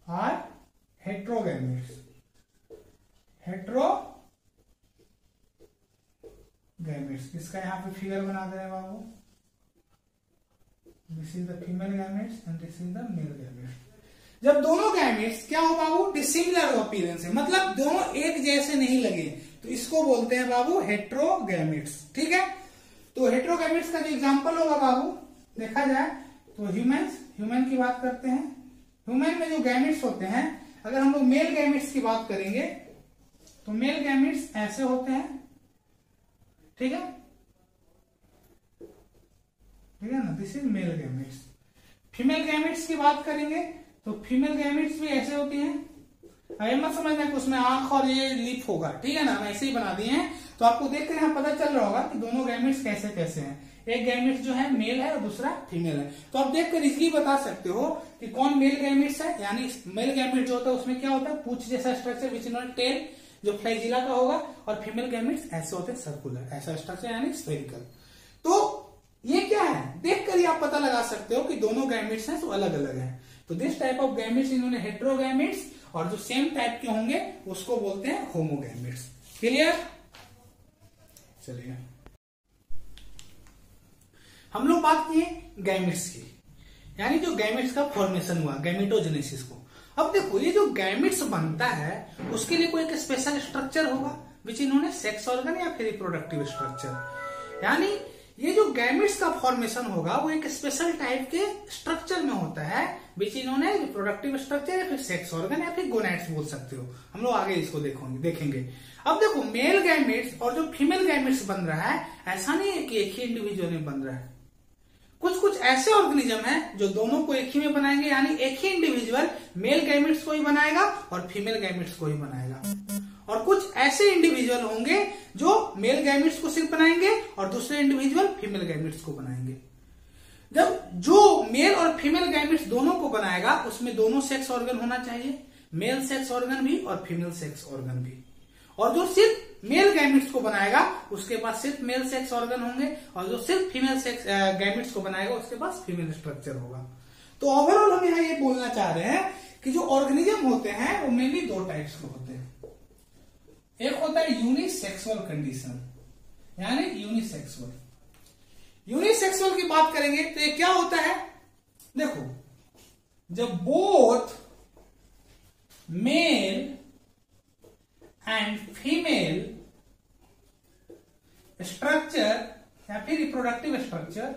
are heterogametes। इसका यहां पे फिगर बना दे रहे हैं बाबू, this is the female gametes and this is the male gametes. जब दोनों गैमेट्स क्या हो बाबू, डिसिमिलर अपीयरेंस है, मतलब दोनों एक जैसे नहीं लगे, तो इसको बोलते हैं बाबू हेट्रोगैमेट्स। ठीक है, तो हेट्रोगैमेट्स का जो एग्जांपल होगा बाबू देखा जाए तो ह्यूमन की बात करते हैं। ह्यूमन में जो गैमेट्स होते हैं, अगर हम लोग मेल गैमेट्स की बात करेंगे तो मेल गैमेट्स ऐसे होते हैं, ठीक है ना, this is male gametes. Female gametes की बात करेंगे तो फीमेल गैमेट्स भी ऐसे होती हैं। अरे मत समझना कि उसमें आंख और ये लिप होगा, ठीक है ना, हम ऐसे ही बना दिए हैं, तो आपको देखकर यहाँ पता चल रहा होगा कि दोनों गैमेट्स कैसे कैसे हैं। एक गैमेट्स जो है मेल है और दूसरा फीमेल है, तो आप देखकर इजली बता सकते हो कि कौन मेल गैमेट्स है। यानी मेल गैमेट जो होता है उसमें क्या होता है, पूंछ जैसा स्ट्रक्चर विच इन टेल जो फ्लैजिला का होगा, और फीमेल गैमेट्स ऐसे होते हैं सर्कुलर, ऐसा स्ट्रक्चर यानी स्फेरिकल। तो ये क्या है, देखकर ही आप पता लगा सकते हो कि दोनों गैमेट्स हैं तो अलग अलग हैं। तो दिस टाइप ऑफ गैमेट्स इन्होंने हेट्रोगैमेट्स, और जो सेम टाइप के होंगे उसको बोलते हैं होमोगैमेट्स। क्लियर, चलिए हम लोग बात किए गैमेट्स की, यानी जो गैमेट्स का फॉर्मेशन हुआ, गैमेटोजेनेसिस को। अब देखो ये जो गैमेट्स बनता है उसके लिए कोई एक स्पेशल स्ट्रक्चर होगा विच इन्होंने सेक्स ऑर्गन या फिर रिप्रोडक्टिव स्ट्रक्चर, यानी ये जो गैमेट्स का फॉर्मेशन होगा वो एक स्पेशल टाइप के स्ट्रक्चर में होता है विच इन्होंने रिप्रोडक्टिव स्ट्रक्चर या फिर सेक्स ऑर्गन या फिर गोनैड्स बोल सकते हो। हम लोग आगे इसको देखेंगे। अब देखो मेल गैमेट्स और जो फीमेल गैमेट्स बन रहा है, ऐसा नहीं है कि एक ही इंडिविजुअल में बन रहा है। कुछ ऐसे ऑर्गेनिज्म हैं जो दोनों को एक ही में बनाएंगे, यानी एक ही इंडिविजुअल मेल गैमेट्स को ही बनाएगा और फीमेल गैमेट्स को ही बनाएगा। और कुछ ऐसे इंडिविजुअल होंगे जो मेल गैमेट्स को सिर्फ बनाएंगे और दूसरे इंडिविजुअल फीमेल गैमेट्स को बनाएंगे। जब जो मेल और फीमेल गैमेट्स दोनों को बनाएगा उसमें दोनों सेक्स ऑर्गन होना चाहिए, मेल सेक्स ऑर्गन भी और फीमेल सेक्स ऑर्गन भी। और जो सिर्फ मेल गैमेट्स को बनाएगा उसके पास सिर्फ मेल सेक्स ऑर्गन होंगे, और जो सिर्फ फीमेल सेक्स गैमेट्स को बनाएगा उसके पास फीमेल स्ट्रक्चर होगा। तो ओवरऑल हम यहाँ ये बोलना चाह रहे हैं कि जो ऑर्गेनिज्म होते हैं वो मेनली दो टाइप्स के होते हैं। एक होता है यूनिसेक्सुअल कंडीशन, यानी यूनिसेक्सुअल। यूनिसेक्सुअल की बात करेंगे तो ये क्या होता है, देखो जब both male and female structure या फिर reproductive structure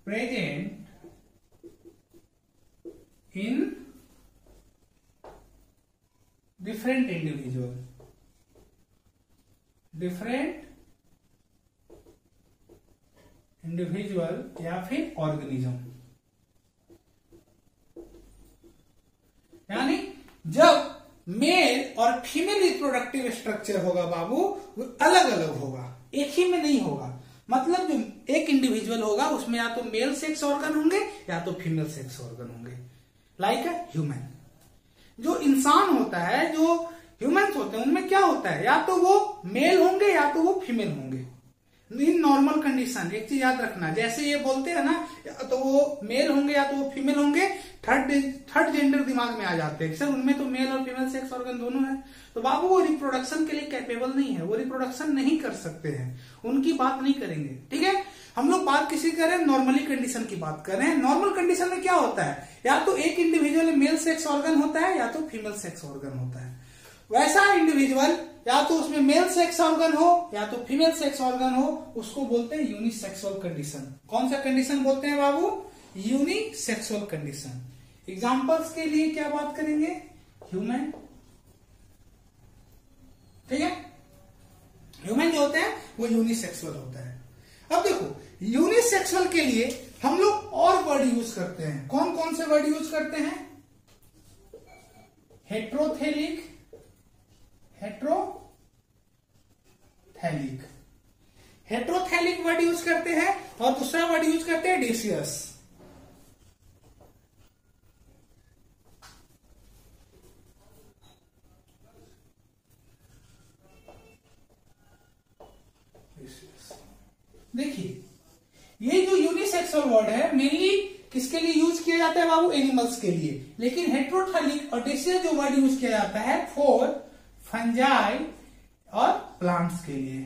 present in different individual या फिर ऑर्गेनिज्म, यानी जब मेल और फीमेल रिप्रोडक्टिव स्ट्रक्चर होगा बाबू वो अलग अलग होगा, एक ही में नहीं होगा। मतलब जो एक इंडिविजुअल होगा उसमें या तो मेल सेक्स ऑर्गन होंगे या तो फीमेल सेक्स ऑर्गन होंगे, लाइक ह्यूमन। जो इंसान होता है, जो ह्यूमंस होते हैं, उनमें क्या होता है, या तो वो मेल होंगे या तो वो फीमेल होंगे। इन नॉर्मल कंडीशन एक चीज याद रखना, जैसे ये बोलते हैं ना, या तो वो मेल होंगे या तो वो फीमेल होंगे, थर्ड जेंडर दिमाग में आ जाते हैं, सर उनमें तो मेल और फीमेल सेक्स ऑर्गन दोनों है, तो बाबू वो रिप्रोडक्शन के लिए कैपेबल नहीं है, वो रिप्रोडक्शन नहीं कर सकते हैं, उनकी बात नहीं करेंगे। ठीक है, हम लोग बात किसी कर रहे हैं नॉर्मली कंडीशन की बात कर रहे हैं। नॉर्मल कंडीशन में क्या होता है, या तो एक इंडिविजुअल मेल सेक्स ऑर्गन होता है या तो फीमेल सेक्स ऑर्गन होता है। वैसा इंडिविजुअल या तो उसमें मेल सेक्स ऑर्गन हो या तो फीमेल सेक्स ऑर्गन हो, उसको बोलते हैं यूनिसेक्सुअल कंडीशन। कौन सा कंडीशन बोलते हैं बाबू, यूनिसेक्सुअल कंडीशन। एग्जांपल्स के लिए क्या बात करेंगे, ह्यूमन, ठीक है, ह्यूमन जो होते हैं वो यूनिसेक्सुअल होता है। अब देखो यूनिसेक्सुअल के लिए हम लोग और वर्ड यूज करते हैं। कौन कौन से वर्ड यूज करते हैं, हेट्रोथेलिक, हेट्रोथैलिक, हेट्रोथैलिक वर्ड यूज करते हैं, और दूसरा वर्ड यूज करते हैं डेसियस। देखिए ये जो यूनिसेक्सुअल वर्ड है मेनली किसके लिए यूज किया जाता है बाबू, एनिमल्स के लिए। लेकिन हेट्रोथैलिक और डेसियस जो वर्ड यूज किया जाता है फॉर फंजाई और प्लांट्स के लिए।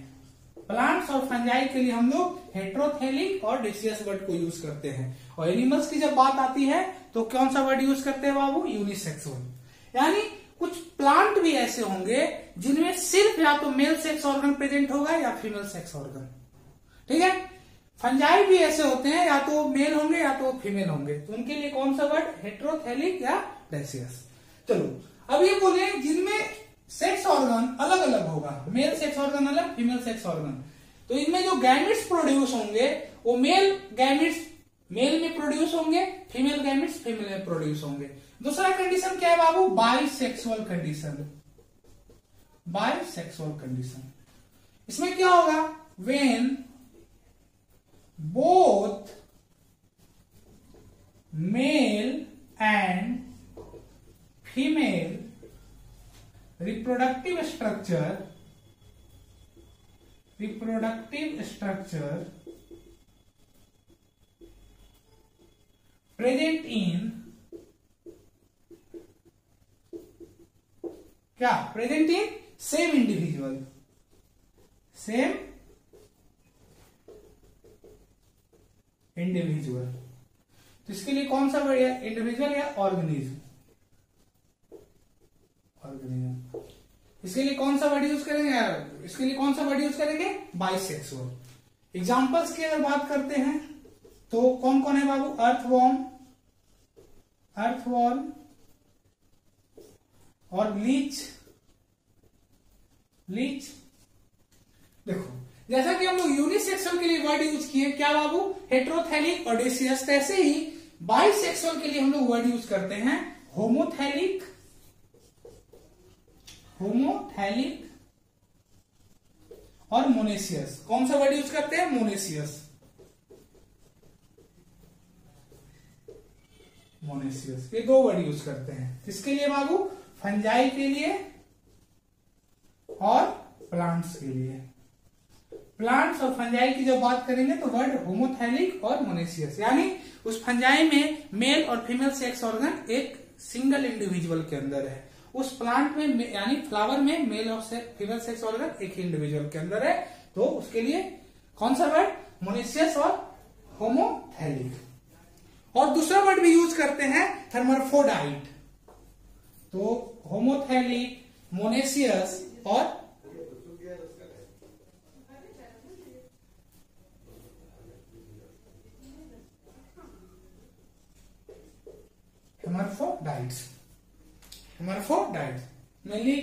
प्लांट्स और फंजाई के लिए हम लोग हेट्रोथैलिक और डेसियस वर्ड को यूज करते हैं। और एनिमल्स की जब बात आती है तो कौन सा वर्ड यूज करते हैं बाबू, यूनिसेक्सुअल। यानी कुछ प्लांट भी ऐसे होंगे जिनमें सिर्फ या तो मेल सेक्स ऑर्गन प्रेजेंट होगा या फीमेल सेक्स ऑर्गन, ठीक है। फंजाई भी ऐसे होते हैं या तो मेल होंगे या तो फीमेल होंगे, तो उनके लिए कौन सा वर्ड, हेट्रोथैलिक या डेसियस। चलो अब ये बोले जिनमें सेक्स ऑर्गन अलग अलग होगा, मेल सेक्स ऑर्गन अलग, फीमेल सेक्स ऑर्गन, तो इनमें जो गैमेट्स प्रोड्यूस होंगे वो मेल गैमेट्स मेल में प्रोड्यूस होंगे, फीमेल गैमेट्स फीमेल में प्रोड्यूस होंगे। दूसरा कंडीशन क्या है बाबू, बाइसेक्सुअल कंडीशन। बाइसेक्सुअल कंडीशन इसमें क्या होगा, when both male and female reproductive structure present in क्या, present in same individual, same individual. तो इसके लिए कौन सा वर्ड है, इंडिविजुअल या ऑर्गेनिज्म, ऑर्गेनिज्म। इसके लिए कौन सा वर्ड यूज करेंगे, इसके लिए कौन सा वर्ड यूज करेंगे, बाइसेक्सुअल। एग्जांपल्स की अगर बात करते हैं तो कौन कौन है बाबू, अर्थवॉर्म, अर्थवॉर्म और लीच, लीच। देखो जैसा कि हम लोग यूनिसेक्सुअल के लिए वर्ड यूज किए क्या बाबू, हेट्रोथैलिक और डेसियस, तैसे ही बाइसेक्सुअल के लिए हम लोग वर्ड यूज करते हैं होमोथैलिक, होमोथैलिक और मोनेसियस। कौन सा वर्ड यूज करते हैं, मोनेसियस, मोनेसियस, ये दो वर्ड यूज करते हैं। किसके लिए बाबू, फंजाई के लिए और प्लांट्स के लिए। प्लांट्स और फंजाई की जब बात करेंगे तो वर्ड होमोथैलिक और मोनेसियस, यानी उस फंजाई में मेल और फीमेल सेक्स ऑर्गन एक सिंगल इंडिविजुअल के अंदर है, उस प्लांट में यानी फ्लावर में मेल और फीमेल सेक्स ऑर्गन एक ही इंडिविजुअल के अंदर है, तो उसके लिए कौन सा वर्ड, मोनेसियस और होमोथैलिक। और दूसरा वर्ड भी यूज करते हैं हर्माफ्रोडाइट, तो होमोथैलिक, मोनेसियस और हेमरफ्रोडाइट्स। हेमरफ्रोडाइट्स मेनली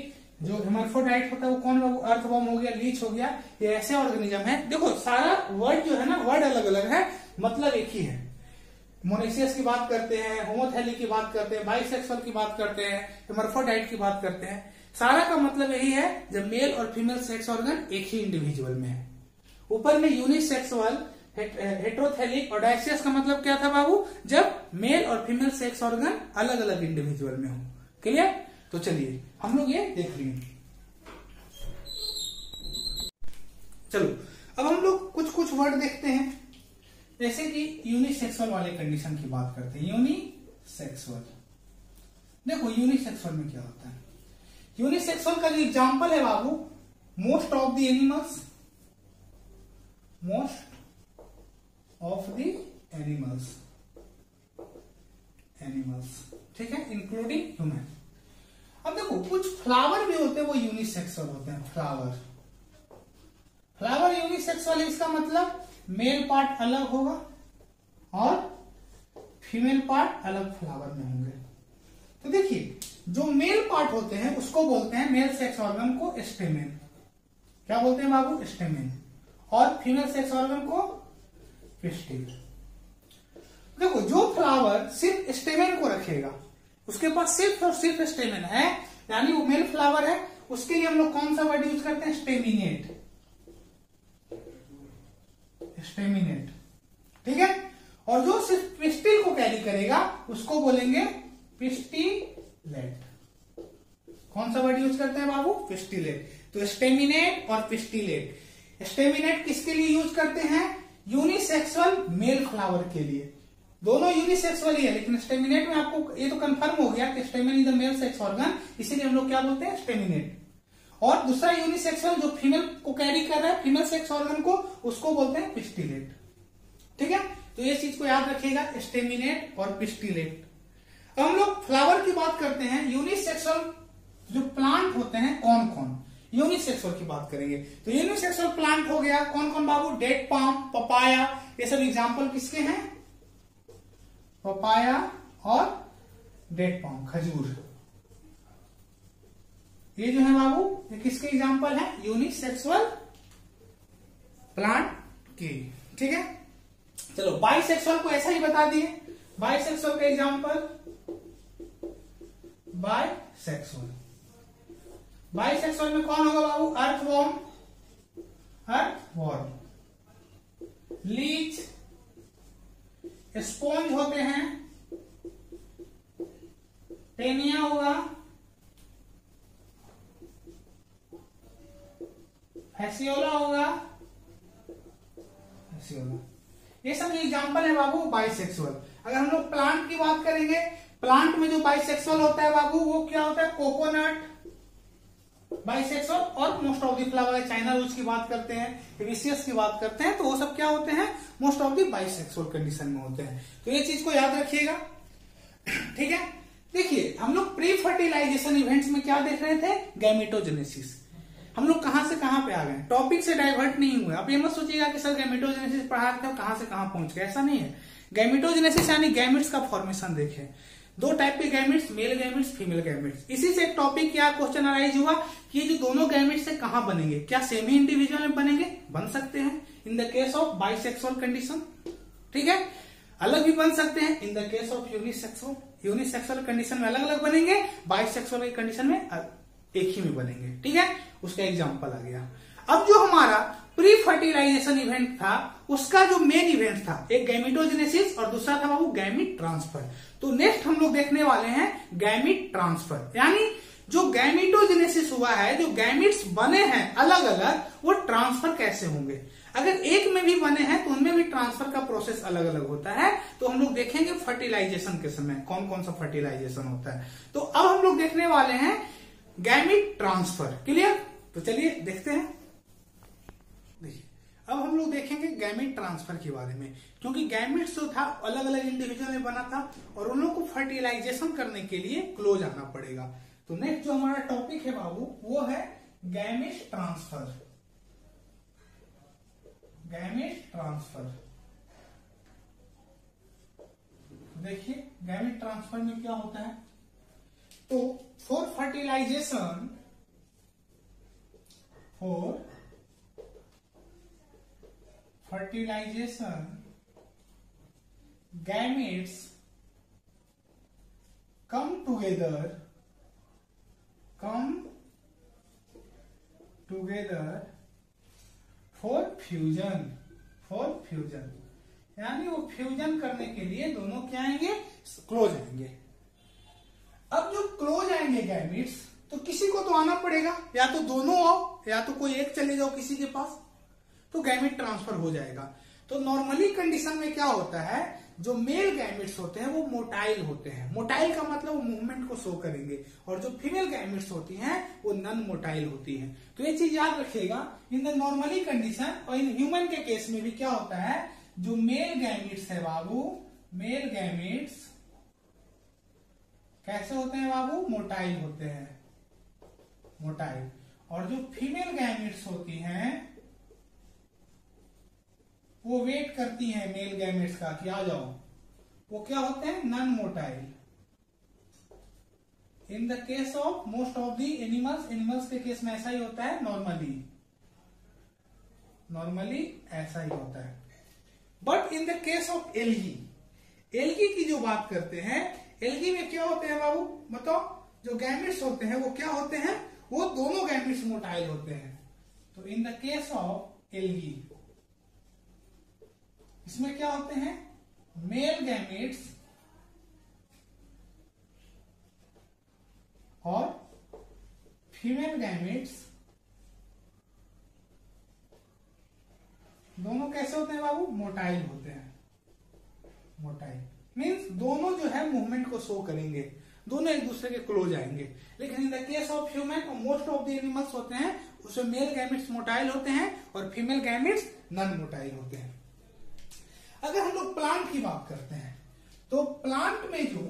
जो हेमरफ्रोडाइट होता है वो कौन, अर्थवॉर्म हो गया, लीच हो गया, ये ऐसे ऑर्गेनिज्म है। देखो सारा वर्ड जो है ना, वर्ड अलग अलग है, मतलब एक ही है। मोनेसियस की बात करते हैं, होमोथैलिक की बात करते हैं, बाइसेक्सुअल की बात करते हैं, हेमरफ्रोडाइट की बात करते हैं, सारा का मतलब यही है जब मेल और फीमेल सेक्स ऑर्गन एक ही इंडिविजुअल में है। ऊपर में यूनिसेक्सुअल, हेट्रोथैलिक और डायसियस का मतलब क्या था बाबू, जब मेल और फीमेल सेक्स ऑर्गन अलग अलग इंडिविजुअल में हो। क्लियर, तो चलिए हम लोग ये देख लिए। चलो अब हम लोग कुछ कुछ वर्ड देखते हैं, जैसे कि यूनिसेक्सुअल वाले कंडीशन की बात करते हैं। यूनिसेक्सुअल, देखो यूनिसेक्सुअल में क्या होता है, यूनिसेक्सुअल का जो एग्जाम्पल है बाबू, most of the animals, most of the animals, ठीक है, इंक्लूडिंग ह्यूमन। अब देखो कुछ फ्लावर भी होते हैं वो यूनिसेक्सुअल होते हैं। फ्लावर यूनिसेक्सुअल, इसका मतलब मेल पार्ट अलग होगा और फीमेल पार्ट अलग फ्लावर में होंगे। तो देखिए जो मेल पार्ट होते हैं उसको बोलते हैं, मेल सेक्स ऑर्गन को स्टेमेन। क्या बोलते हैं बाबू? स्टेमेन। और फीमेल सेक्स ऑर्गन को पिस्टिल। देखो जो फ्लावर सिर्फ स्टेमेन को रखेगा, उसके पास सिर्फ और सिर्फ स्टेमेन है, यानी वो मेल फ्लावर है, उसके लिए हम लोग कौन सा वर्ड यूज करते हैं? स्टेमिनेट। ठीक है। और जो सिर्फ पिस्टिल को कैरी करेगा उसको बोलेंगे पिस्टिलेट। कौन सा वर्ड यूज करते हैं बाबू? पिस्टिलेट। तो स्टेमिनेट और पिस्टिलेट। स्टेमिनेट किसके लिए यूज करते हैं? यूनिसेक्सुअल मेल फ्लावर के लिए। दोनों यूनिसेक्सुअल ही है, लेकिन स्टेमिनेट में आपको ये तो कंफर्म हो गया कि stamen is the male sex organ, इसीलिए हम लोग क्या बोलते हैं? स्टेमिनेट। और दूसरा यूनिसेक्सुअल जो फीमेल को कैरी कर रहा है, फीमेल सेक्स ऑर्गन को, उसको बोलते हैं पिस्टिलेट। ठीक है, तो ये चीज को याद रखिएगा, स्टेमिनेट और पिस्टिलेट। अब हम लोग फ्लावर की बात करते हैं। यूनिसेक्सुअल जो प्लांट होते हैं कौन कौन? यूनिसेक्सुअल की बात करेंगे तो यूनिसेक्सुअल प्लांट हो गया कौन कौन बाबू? डेट पाम, पपाया, ये सब एग्जाम्पल किसके हैं? पपाया और डेट पाम, खजूर। ये जो है बाबू ये किसके एग्जाम्पल है? यूनिसेक्सुअल प्लांट की। ठीक है, चलो बाइसेक्सुअल को ऐसा ही बता दिए। बाइसेक्सुअल का एग्जाम्पल, बाइसेक्सुअल में कौन होगा बाबू? अर्थवॉर्म, लीच, स्पॉन्ज होते हैं, टेनिया होगा, फैसियोला होगा, ये सब एग्जाम्पल है बाबू बाइसेक्सुअल। अगर हम लोग प्लांट की बात करेंगे, प्लांट में जो बाइसेक्सुअल होता है बाबू वो क्या होता है? Coconut bisexual. और most of the flower, China rose की बात करते हैं, हिबिस्कस की बात करते हैं, तो वो सब क्या होते हैं? Most of the bisexual condition में होते हैं। तो ये चीज को याद रखिएगा। ठीक है, देखिए हम लोग प्री फर्टिलाइजेशन इवेंट्स में क्या देख रहे थे? गैमेटोजेनेसिस। हम लोग कहां से कहां पे आ गए, टॉपिक से डाइवर्ट नहीं हुए। आप ये मत सोचिएगा कि सर गैमेटोजेनेसिस पढ़ा रहे थे कहां से कहां पहुंच गए, ऐसा नहीं है। गैमेटोजेनेसिस यानी गैमेट्स का फॉर्मेशन देखें। दो टाइप के gametes, male gametes, female gametes. इसी से एक टॉपिक क्या क्वेश्चन अराइज हुआ कि ये जो दोनों गैमेट्स है कहां बनेंगे? क्या सेम ही इंडिविजुअल में बनेंगे? बन सकते हैं इन the case of bisexual condition. ठीक है, अलग भी बन सकते हैं इन the case of unisexual. Unisexual condition में अलग अलग बनेंगे, बाइसेक्सुअल की कंडीशन में एक ही में बनेंगे। ठीक है, उसका एग्जाम्पल आ गया। अब जो हमारा प्री फर्टिलाइजेशन इवेंट था उसका जो मेन इवेंट था, एक गैमेटोजेनेसिस और दूसरा था बाबू गैमिट ट्रांसफर। तो नेक्स्ट हम लोग देखने वाले हैं गैमिट ट्रांसफर, यानी जो गैमेटोजेनेसिस हुआ है, जो गैमिट्स बने हैं अलग अलग, वो ट्रांसफर कैसे होंगे। अगर एक में भी बने हैं तो उनमें भी ट्रांसफर का प्रोसेस अलग अलग होता है। तो हम लोग देखेंगे फर्टिलाइजेशन के समय कौन कौन सा फर्टिलाइजेशन होता है। तो अब हम लोग देखने वाले हैं गैमिट ट्रांसफर। क्लियर? तो चलिए देखते हैं। देखिए अब हम लोग देखेंगे गैमिट ट्रांसफर के बारे में, क्योंकि गैमिट्स जो था अलग अलग इंडिविजुअल में बना था और उन लोगों को फर्टिलाइजेशन करने के लिए क्लोज आना पड़ेगा। तो नेक्स्ट जो हमारा टॉपिक है बाबू वो है गैमिट ट्रांसफर। गैमिट ट्रांसफर, देखिए गैमिट ट्रांसफर में क्या होता है। तो for fertilisation, gametes come together for fusion, यानी वो फ्यूजन करने के लिए दोनों क्या आएंगे? क्लोज आएंगे। अब जो क्लोज आएंगे गैमेट्स, तो किसी को तो आना पड़ेगा, या तो दोनों आओ या तो कोई एक चले जाओ किसी के पास, तो गैमेट ट्रांसफर हो जाएगा। तो नॉर्मली कंडीशन में क्या होता है, जो मेल गैमेट्स होते हैं वो मोटाइल होते हैं। मोटाइल का मतलब वो मूवमेंट को शो करेंगे, और जो फीमेल गैमेट्स होती हैं वो नॉन मोटाइल होती हैं। तो ये चीज याद रखिएगा इन द नॉर्मली कंडीशन। और इन ह्यूमन के केस में भी क्या होता है, जो मेल गैमिट्स है बाबू, मेल गैमिट्स कैसे होते हैं बाबू, मोटाइल होते हैं, मोटाइल। और जो फीमेल गैमिट्स होती हैं वो वेट करती हैं मेल गैमिट्स का कि आ जाओ, वो क्या होते हैं, non motile. In the case of most of the animals, animals के केस में ऐसा ही होता है, नॉर्मली ऐसा ही होता है। But in the case of algae, algae की जो बात करते हैं, एल्गी में क्या होते हैं बाबू, मतलब जो गैमिट्स होते हैं वो क्या होते हैं, वो दोनों गैमिट्स मोटाइल होते हैं। तो in the case of algae इसमें क्या होते हैं, मेल गैमिट्स और फीमेल गैमिट्स दोनों कैसे होते हैं बाबू, मोटाइल होते हैं। मोटाइल मीन्स दोनों जो है मूवमेंट को शो करेंगे, दोनों एक दूसरे के क्लोज आएंगे। लेकिन इन द केस ऑफ ह्यूमन और मोस्ट ऑफ द एनिमल्स होते हैं उसमें मेल गैमिट्स मोटाइल होते हैं और फीमेल गैमिट्स नॉन मोटाइल होते हैं। अगर हम लोग प्लांट की बात करते हैं तो प्लांट में जो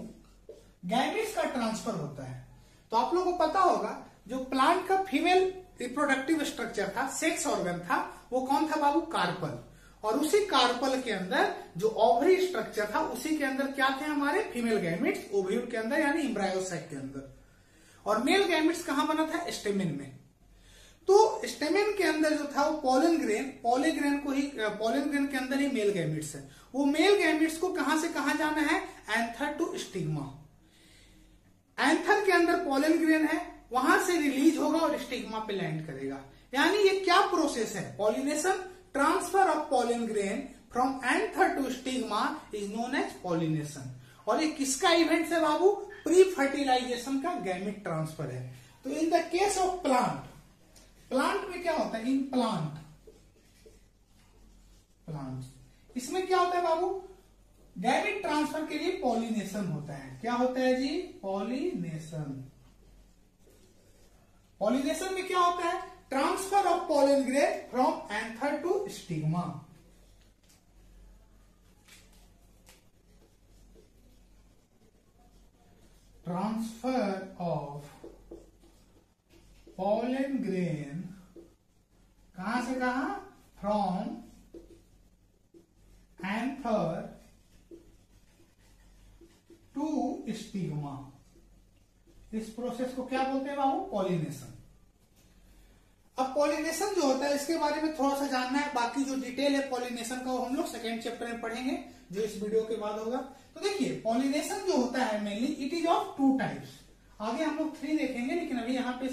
गैमिट्स का ट्रांसफर होता है, तो आप लोगों को पता होगा जो प्लांट का फीमेल रिप्रोडक्टिव स्ट्रक्चर था, सेक्स ऑर्गन था, वो कौन था बाबू, कार्पल। और उसी कार्पल के अंदर जो ओवरी स्ट्रक्चर था उसी के अंदर क्या थे हमारे फीमेल गैमिट्स, ओव्यूल के अंदर यानी एम्ब्रायोसाइट के अंदर। और मेल गैमिट्स कहां बना था, स्टेमिन में। तो स्टेमिन के अंदर जो था वो पोलन ग्रेन के अंदर ही मेल गैमिट्स है। वो मेल गैमिट्स को कहां से कहां जाना है, एंथर टू स्टिग्मा। एंथर के अंदर पोलन ग्रेन है, वहां से रिलीज होगा और स्टिग्मा पे लैंड करेगा। यानी ये क्या प्रोसेस है, pollination, transfer of pollen grain from anther to stigma is known as pollination. और ये किसका इवेंट है बाबू, प्री फर्टिलाइजेशन का गैमिट ट्रांसफर है। तो in the case of plant, plant में क्या होता है, इन प्लांट इसमें क्या होता है बाबू, गैमिट ट्रांसफर के लिए पॉलिनेशन होता है। क्या होता है जी, पॉलिनेशन। पॉलिनेशन में क्या होता है, transfer of pollen grain from anther to stigma. Transfer of pollen grain कहां से कहां, फ्रॉम एंथर टू स्टिग्मा। इस प्रोसेस को क्या बोलते हैं बाबू, पॉलिनेशन। अब पॉलिनेशन जो होता है इसके बारे में थोड़ा सा जानना है, बाकी जो डिटेल है पॉलिनेशन का वो हम लोग सेकेंड चैप्टर में पढ़ेंगे जो इस वीडियो के बाद होगा। तो देखिए पॉलिनेशन जो होता है mainly it is of 2 types. आगे हम लोग 3 देखेंगे, लेकिन अभी यहाँ पे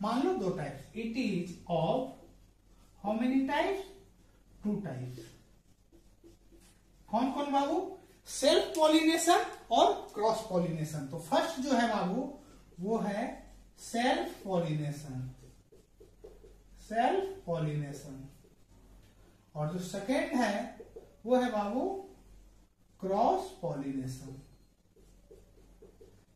मान लो 2 types. It is of how many types, 2 types. कौन कौन बाबू, सेल्फ पॉलिनेशन और क्रॉस पॉलिनेशन। तो फर्स्ट जो है बाबू वो है सेल्फ पॉलिनेशन, सेल्फ पॉलिनेशन। और जो सेकेंड है वो है बाबू क्रॉस पॉलिनेशन।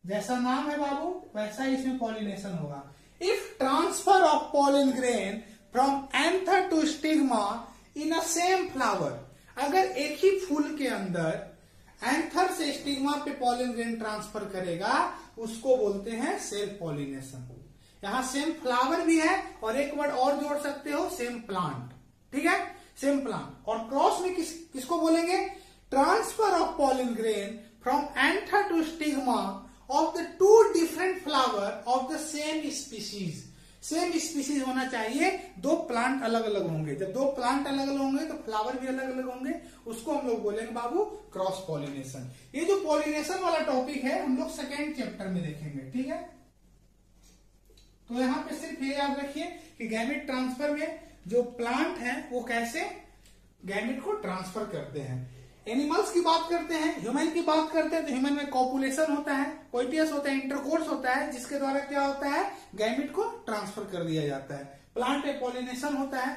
जैसा नाम है बाबू वैसा ही इसमें पॉलिनेशन होगा। If transfer of pollen grain from anther to stigma in a same flower, अगर एक ही फूल के अंदर एंथर से स्टिग्मा पे पोलन ग्रेन ट्रांसफर करेगा उसको बोलते हैं सेल्फ पॉलिनेशन। यहां सेम फ्लावर भी है और एक वर्ड और जोड़ सकते हो, सेम प्लांट। ठीक है, सेम प्लांट। और क्रॉस में किसको बोलेंगे, transfer of pollen grain from anther to stigma of the 2 different flower of the same species. Same species होना चाहिए, 2 प्लांट अलग अलग होंगे। जब 2 प्लांट अलग अलग होंगे तो फ्लावर भी अलग अलग होंगे, उसको हम लोग बोलेंगे बाबू क्रॉस पॉलिनेशन। ये जो पॉलिनेशन वाला टॉपिक है हम लोग सेकेंड चैप्टर में देखेंगे। ठीक है, तो यहां पे सिर्फ ये याद रखिए कि गैमेट ट्रांसफर में जो प्लांट है वो कैसे गैमेट को ट्रांसफर करते हैं। एनिमल्स की बात करते हैं, ह्यूमन की बात करते हैं तो ह्यूमन में कॉपुलेशन होता है, कोइटियस होता है, इंटरकोर्स होता है, जिसके द्वारा क्या होता है गैमेट को ट्रांसफर कर दिया जाता है। प्लांट में पॉलिनेशन होता है।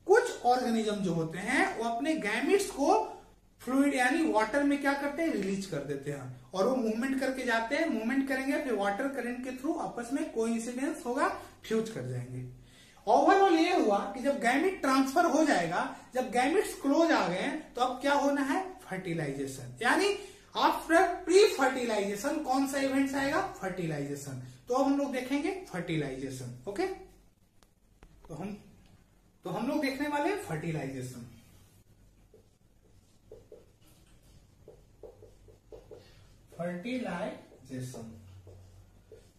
कुछ ऑर्गेनिज्म जो होते हैं वो अपने गैमेट्स को फ्लूइड यानी वाटर में क्या करते हैं, रिलीज कर देते हैं और वो मूवमेंट करके जाते हैं। मूवमेंट करेंगे फिर वाटर करंट के थ्रू आपस में कोइंसिडेंस होगा, फ्यूज कर जाएंगे। ओवरऑल ये हुआ कि जब गैमिट ट्रांसफर हो जाएगा, जब गैमिट्स क्लोज आ गए तो अब क्या होना है, फर्टिलाइजेशन। यानी आफ्टर प्री फर्टिलाइजेशन कौन सा इवेंट्स आएगा, फर्टिलाइजेशन। तो अब हम लोग देखेंगे फर्टिलाइजेशन। ओके, तो हम लोग देखने वाले हैं फर्टिलाइजेशन। फर्टिलाइजेशन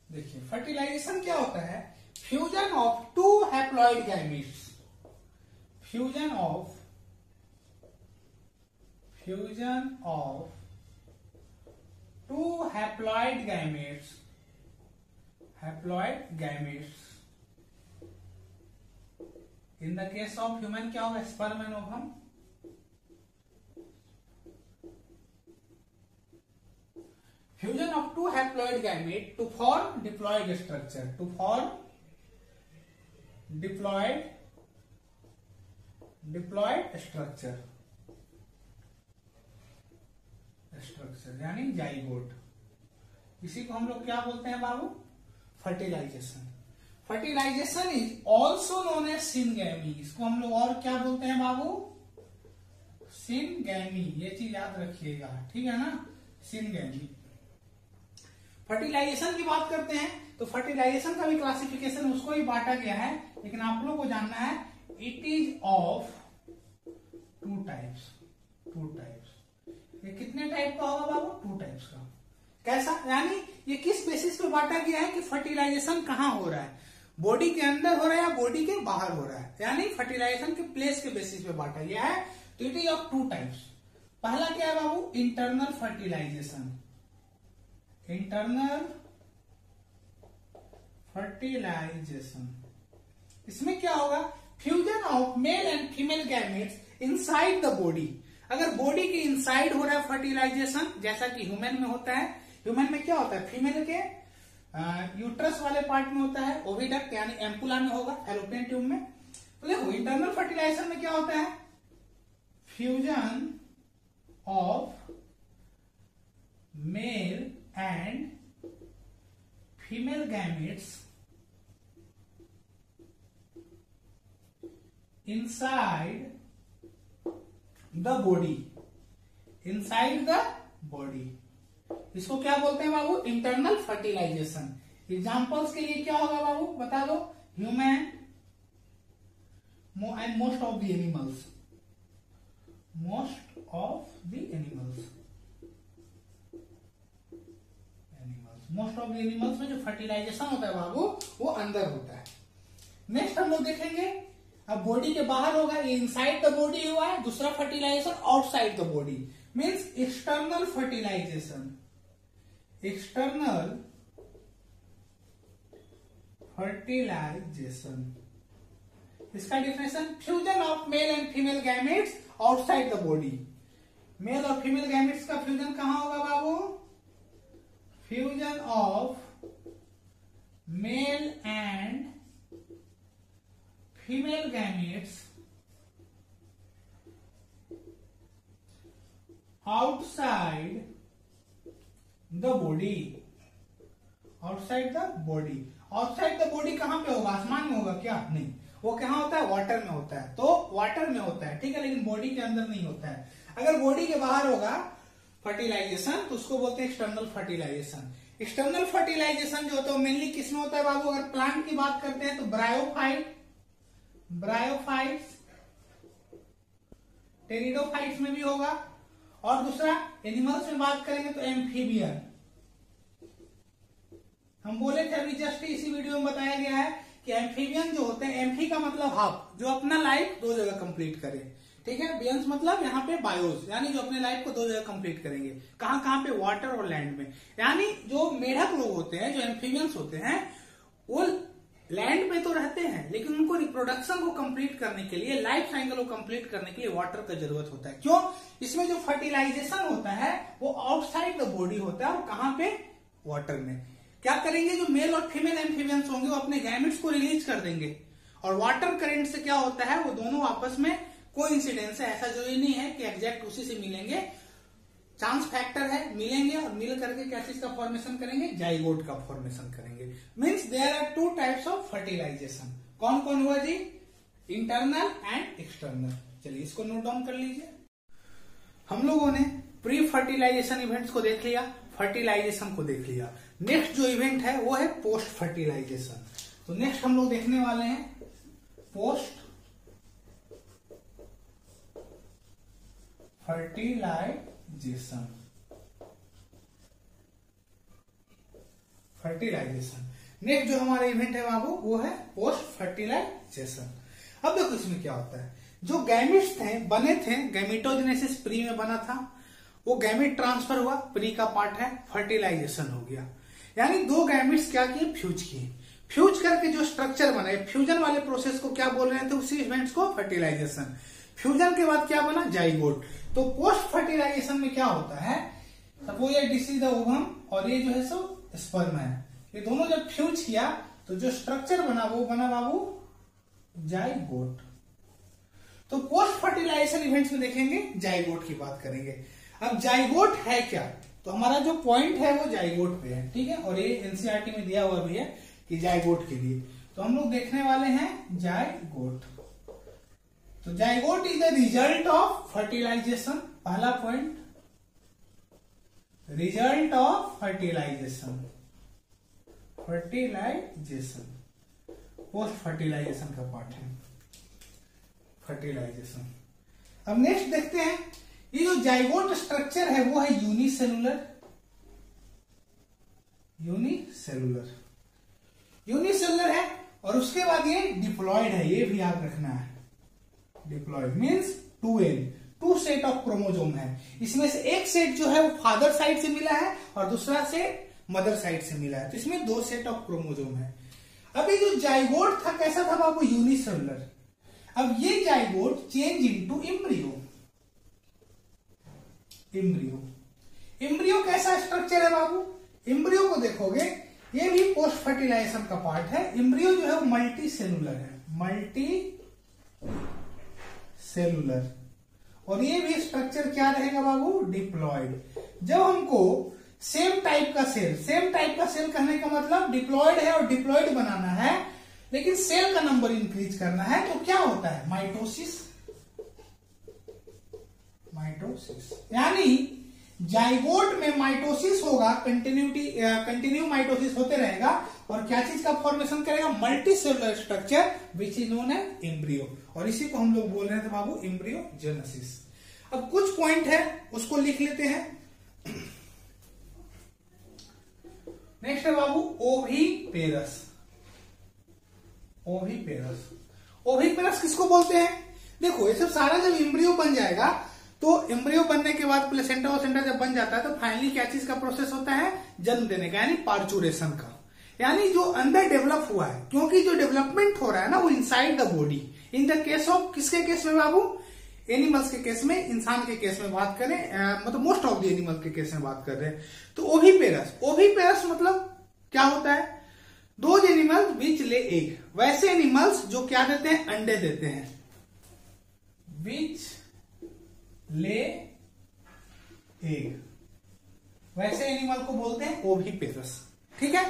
देखिए, फर्टिलाइजेशन क्या होता है, fusion of two haploid gametes, fusion of two haploid gametes, in the case of human क्या होगा, sperm and ovum. Fusion of two haploid gamete to form diploid structure, to form diploid structure यानी zygote. इसी को हम लोग क्या बोलते हैं बाबू, fertilisation. Fertilisation is also known as syngamy. इसको हम लोग और क्या बोलते हैं बाबू, सिनगैमी। ये चीज याद रखिएगा, ठीक है ना, सिनगैमी। फर्टिलाइजेशन की बात करते हैं तो फर्टिलाइजेशन का भी क्लासिफिकेशन उसको ही बांटा गया है, लेकिन आप लोग को जानना है it is of two types. ये कितने टाइप का होगा बाबू, टू टाइप्स का। कैसा, यानी ये किस बेसिस पे बांटा गया है कि फर्टिलाइजेशन कहाँ हो रहा है, बॉडी के अंदर हो रहा है या बॉडी के बाहर हो रहा है, यानी फर्टिलाइजेशन के प्लेस के बेसिस पे बांटा गया है। तो it is of two types. पहला क्या है बाबू, इंटरनल फर्टिलाइजेशन। इंटरनल फर्टिलाइजेशन, इसमें क्या होगा, fusion of male and female gametes inside the body. अगर बॉडी के इनसाइड हो रहा है फर्टिलाइजेशन, जैसा कि ह्यूमन में होता है। ह्यूमन में क्या होता है, फीमेल के यूट्रस वाले पार्ट में होता है, ओविडक्ट यानी एम्पुला में होगा, फैलोपियन ट्यूब में। तो देखो इंटरनल फर्टिलाइजेशन में क्या होता है, fusion of male and female gametes inside the body, इसको क्या बोलते हैं बाबू, इंटरनल फर्टिलाइजेशन। एग्जांपल्स के लिए क्या होगा बाबू, बता दो, human and most of the animals, में जो फर्टिलाइजेशन होता है बाबू वो अंदर होता है। नेक्स्ट हम लोग देखेंगे, अब बॉडी के बाहर होगा, ये इनसाइड द बॉडी हुआ है। दूसरा fertilisation outside the body, means external fertilisation. इसका definition, fusion of male and female gametes outside the body. Male और फीमेल गैमेट्स का फ्यूजन कहां होगा बाबू, fusion of male and female gametes outside the body. Outside the body कहां पे होगा, आसमान में होगा क्या, नहीं, वो कहां होता है, वाटर में होता है। तो वाटर में होता है, ठीक है, लेकिन बॉडी के अंदर नहीं होता है। अगर बॉडी के बाहर होगा फर्टिलाइजेशन तो उसको बोलते हैं एक्सटर्नल फर्टिलाइजेशन। एक्सटर्नल फर्टिलाइजेशन जो होता है मेनली किसमें होता है बाबू, अगर प्लांट की बात करते हैं तो ब्रायोफाइट्स, टेरिडोफाइट्स में भी होगा, और दूसरा एनिमल्स में बात करेंगे तो एम्फीबियन। हम बोले थे अभी जस्ट इसी वीडियो में बताया गया है कि एम्फीबियन जो होते हैं, एम्फी का मतलब हाफ, जो अपना लाइफ दो जगह कंप्लीट करे, ठीक है। बियंस मतलब यहाँ पे बायोस, यानी जो अपने लाइफ को दो जगह कंप्लीट करेंगे। कहां पे, वाटर और लैंड में। यानी जो मेढक लोग होते हैं, जो एम्फीबियंस होते हैं, वो लैंड पे तो रहते हैं, लेकिन उनको रिप्रोडक्शन को कंप्लीट करने के लिए, लाइफ साइकिल को कंप्लीट करने के लिए वाटर का जरूरत होता है। क्यों, इसमें जो फर्टिलाइजेशन होता है वो आउटसाइड द बॉडी होता है, और कहां पे, वाटर में। क्या करेंगे, जो मेल और फीमेल एम्फीबियंस होंगे वो अपने गैमेट्स को रिलीज कर देंगे, और वाटर करंट से क्या होता है, वो दोनों आपस में कोइंसिडेंस है, ऐसा जरूरी नहीं है कि एग्जैक्ट उसी से मिलेंगे, चांस फैक्टर है, मिलेंगे और मिल करके क्या चीज का फॉर्मेशन करेंगे, जाइगोट का फॉर्मेशन करेंगे। Means there are two types of fertilisation. कौन कौन हुआ जी? Internal and external. चलिए इसको नोट डाउन कर लीजिए। हम लोगों ने प्री फर्टिलाइजेशन इवेंट्स को देख लिया, फर्टिलाइजेशन को देख लिया। नेक्स्ट जो इवेंट है वो है पोस्ट फर्टिलाइजेशन। तो नेक्स्ट हम लोग देखने वाले हैं पोस्ट फर्टिलाइजेशन। नेक्स्ट जो हमारा इवेंट है बाबू वो है पोस्ट फर्टिलाइजेशन। अब देखो इसमें क्या होता है, जो गैमिट्स थे बने थे, गैमिटोजेनेसिस प्री में बना था, वो गैमिट ट्रांसफर हुआ, प्री का पार्ट है, फर्टिलाइजेशन हो गया। यानी दो गैमिट्स क्या किए? फ्यूज किए। फ्यूज करके जो स्ट्रक्चर बना, फ्यूजन वाले प्रोसेस को क्या बोल रहे थे? उसी इवेंट्स को फर्टिलाइजेशन। फ्यूजन के बाद क्या बना? जाइगोट। तो पोस्ट फर्टिलाइजेशन में क्या होता है, सपोज ये दिस इज द ओवम और ये जो है सो स्पर्म है, ये दोनों जब फ्यूज किया तो जो स्ट्रक्चर बना वो बना बाबू जाइगोट। तो पोस्ट फर्टिलाइजेशन इवेंट्स में देखेंगे, जाइगोट की बात करेंगे। अब जाइगोट है क्या? तो हमारा जो पॉइंट है वो जाइगोट पे है, ठीक है। और ये एनसीईआरटी में दिया हुआ भी है कि जाइगोट के लिए। तो हम लोग देखने वाले हैं जाइगोट। तो zygote is the result of fertilisation. पहला point, result of fertilisation. Post fertilisation का पार्ट है फर्टिलाइजेशन। अब नेक्स्ट देखते हैं, ये जो जाइगोट स्ट्रक्चर है वो है यूनिसेलुलर। यूनिसेलुलर है और उसके बाद ये डिप्लॉयड है, ये भी याद रखना है। Diploid means 2N, 2 set of chromosome है। इसमें से एक सेट जो है वो फादर साइड से मिला है और दूसरा सेट मदर साइड से मिला है। तो इसमें 2 सेट ऑफ क्रोमोजोम है। अभी जो जाइगोट था कैसा था बाबू? यूनिसेलुलर। अब ये zygote change into embryo. Embryo कैसा स्ट्रक्चर है बाबू? एम्ब्रियो को देखोगे, ये भी पोस्ट फर्टिलाइजेशन का पार्ट है। एम्ब्रियो जो है वो मल्टी सेलुलर है, और ये भी स्ट्रक्चर क्या रहेगा बाबू? डिप्लॉयड। जब हमको सेम टाइप का सेल कहने का मतलब डिप्लॉयड है और डिप्लॉयड बनाना है, लेकिन सेल का नंबर इंक्रीज करना है, तो क्या होता है? माइटोसिस। यानी जाइगोट में माइटोसिस होगा, कंटिन्यू माइटोसिस होते रहेगा और क्या चीज का फॉर्मेशन करेगा? Multi cellular structure which is known as embryo. और इसी को हम लोग बोल रहे थे बाबू एम्ब्रियोजेनेसिस। अब कुछ पॉइंट है उसको लिख लेते हैं। नेक्स्ट है बाबू ओविपेरस। ओविपेरस किसको बोलते हैं? देखो ये सब सारा जब एम्ब्रियो बन जाएगा तो एम्ब्रियो बनने के बाद प्लेसेंटा वसेंटा जब बन जाता है तो फाइनली क्या चीज का प्रोसेस होता है? जन्म देने का, यानी पार्चुरेशन का। यानी जो अंदर डेवलप हुआ है, क्योंकि जो डेवलपमेंट हो रहा है ना वो inside the body. In the case of, किसके केस में बाबू? एनिमल्स के केस में, इंसान के केस में बात करें, मतलब मोस्ट ऑफ द एनिमल्स के केस में बात कर रहे हैं। तो ओविपेरस मतलब क्या होता है? दोज एनिमल्स विच ले एग। वैसे एनिमल्स जो क्या देते हैं? अंडे देते हैं। विच ले एग, वैसे एनिमल को बोलते हैं ओविपेरस, ठीक है।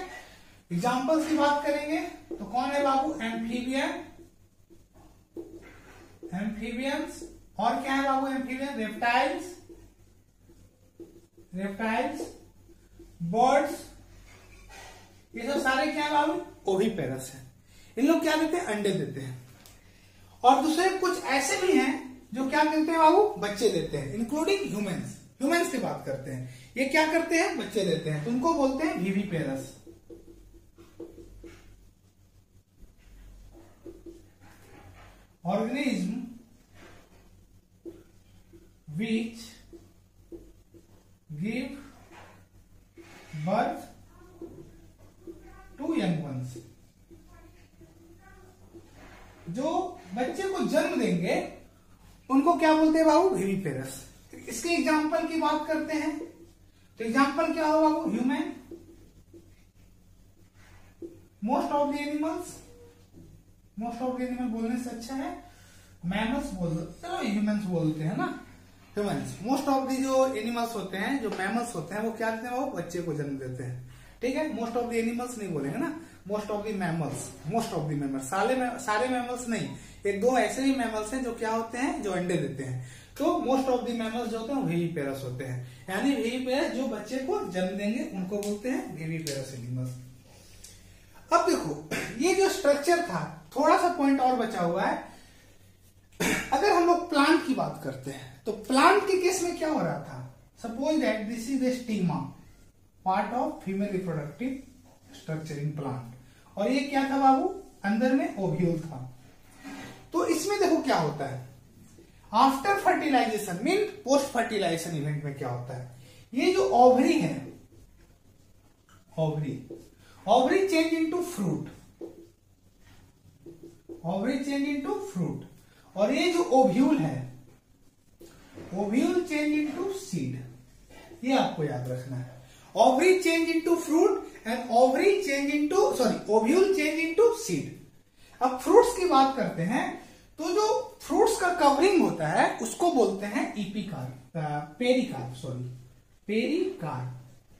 एग्जाम्पल्स की बात करेंगे तो कौन है बाबू? एम्फीबियंस। और क्या है बाबू? एम्फीबियन, रेप्टाइल्स, बर्ड्स, ये सब सारे क्या है बाबू? ओविपेरस है। इन लोग क्या देते हैं? अंडे देते हैं। और दूसरे कुछ ऐसे भी हैं जो क्या देते हैं बाबू? बच्चे देते हैं, इंक्लूडिंग ह्यूमंस की बात करते हैं। ये क्या करते हैं? बच्चे देते हैं, तो उनको बोलते हैं viviparous. Organism which give birth to young ones. जो बच्चे को जन्म देंगे उनको क्या बोलते हैं बाबू? विविपेरस। इसके एग्जाम्पल की बात करते हैं तो एग्जाम्पल क्या हो बाबू? Human, most of the animals बोलने से अच्छा है मैमल्स बोल दो, चलो ह्यूमंस बोलते हैं ना। ह्यूमंस, मोस्ट ऑफ द जो एनिमल्स होते हैं, जो मैमल्स होते हैं, वो क्या देते हैं? वो बच्चे को जन्म देते हैं, ठीक है। मोस्ट ऑफ द एनिमल्स नहीं बोलेंगे ना, मोस्ट ऑफ द मैमल्स, सारे मैमल्स नहीं, एक दो ऐसे ही मैमल्स हैं जो क्या होते हैं, जो अंडे देते हैं। तो मोस्ट ऑफ द मैमल्स जो होते हैं विविपेरस होते हैं, यानी विविपेरस जो बच्चे को जन्म देंगे उनको बोलते हैं विविपेरस एनिमल्स। अब देखो ये जो स्ट्रक्चर था, थोड़ा सा पॉइंट और बचा हुआ है। अगर हम लोग प्लांट की बात करते हैं तो प्लांट के केस में क्या हो रहा था, suppose that this is the stigma, part of female reproductive structure in plant, और ये क्या था बाबू, अंदर में ओव्यूल था। तो इसमें देखो क्या होता है, after fertilisation mean post fertilisation event में क्या होता है, ये जो ओवरी है, ओवरी चेंज इनटू फ्रूट, और ये जो ओव्यूल है, ओव्यूल चेंज इनटू सीड, ये आपको याद रखना है। Ovary change into fruit and ovule change into seed. अब फ्रूट्स की बात करते हैं तो जो फ्रूट्स का कवरिंग होता है उसको बोलते हैं पेरिकार्प।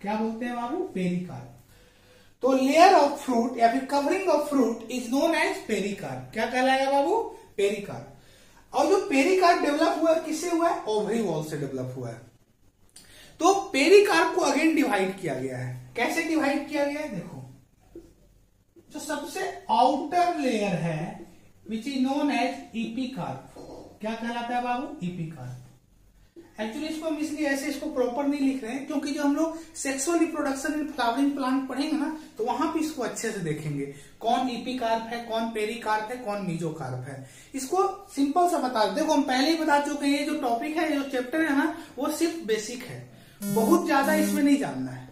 क्या बोलते हैं बाबू, पेरिकार्प। तो लेयर ऑफ फ्रूट या फिर covering of fruit is known as pericarp. क्या कहलाएगा बाबू, पेरिकार्प। और जो पेरिकार्प डेवलप हुआ है किससे हुआ है, ओवरी वॉल से डेवलप हुआ है। तो पेरिकार्प को अगेन डिवाइड किया गया है। कैसे डिवाइड किया गया है, देखो जो सबसे आउटर लेयर है which is known as epicarp, क्या कहलाता है बाबू, इपिकार्प। एक्चुअली इसको हम इसलिए ऐसे इसको प्रॉपर नहीं लिख रहे हैं क्योंकि जो हम लोग sexual reproduction in flowering plant पढ़ेंगे ना तो वहां पे इसको अच्छे से देखेंगे, कौन इपिकार्प है, कौन पेरिकार्प है, कौन मीजोकार्प है। इसको सिंपल सा बता दो, देखो हम पहले ही बता चुके हैं, ये जो टॉपिक है, जो चैप्टर है ना, वो सिर्फ बेसिक है, बहुत ज्यादा इसमें नहीं जानना है,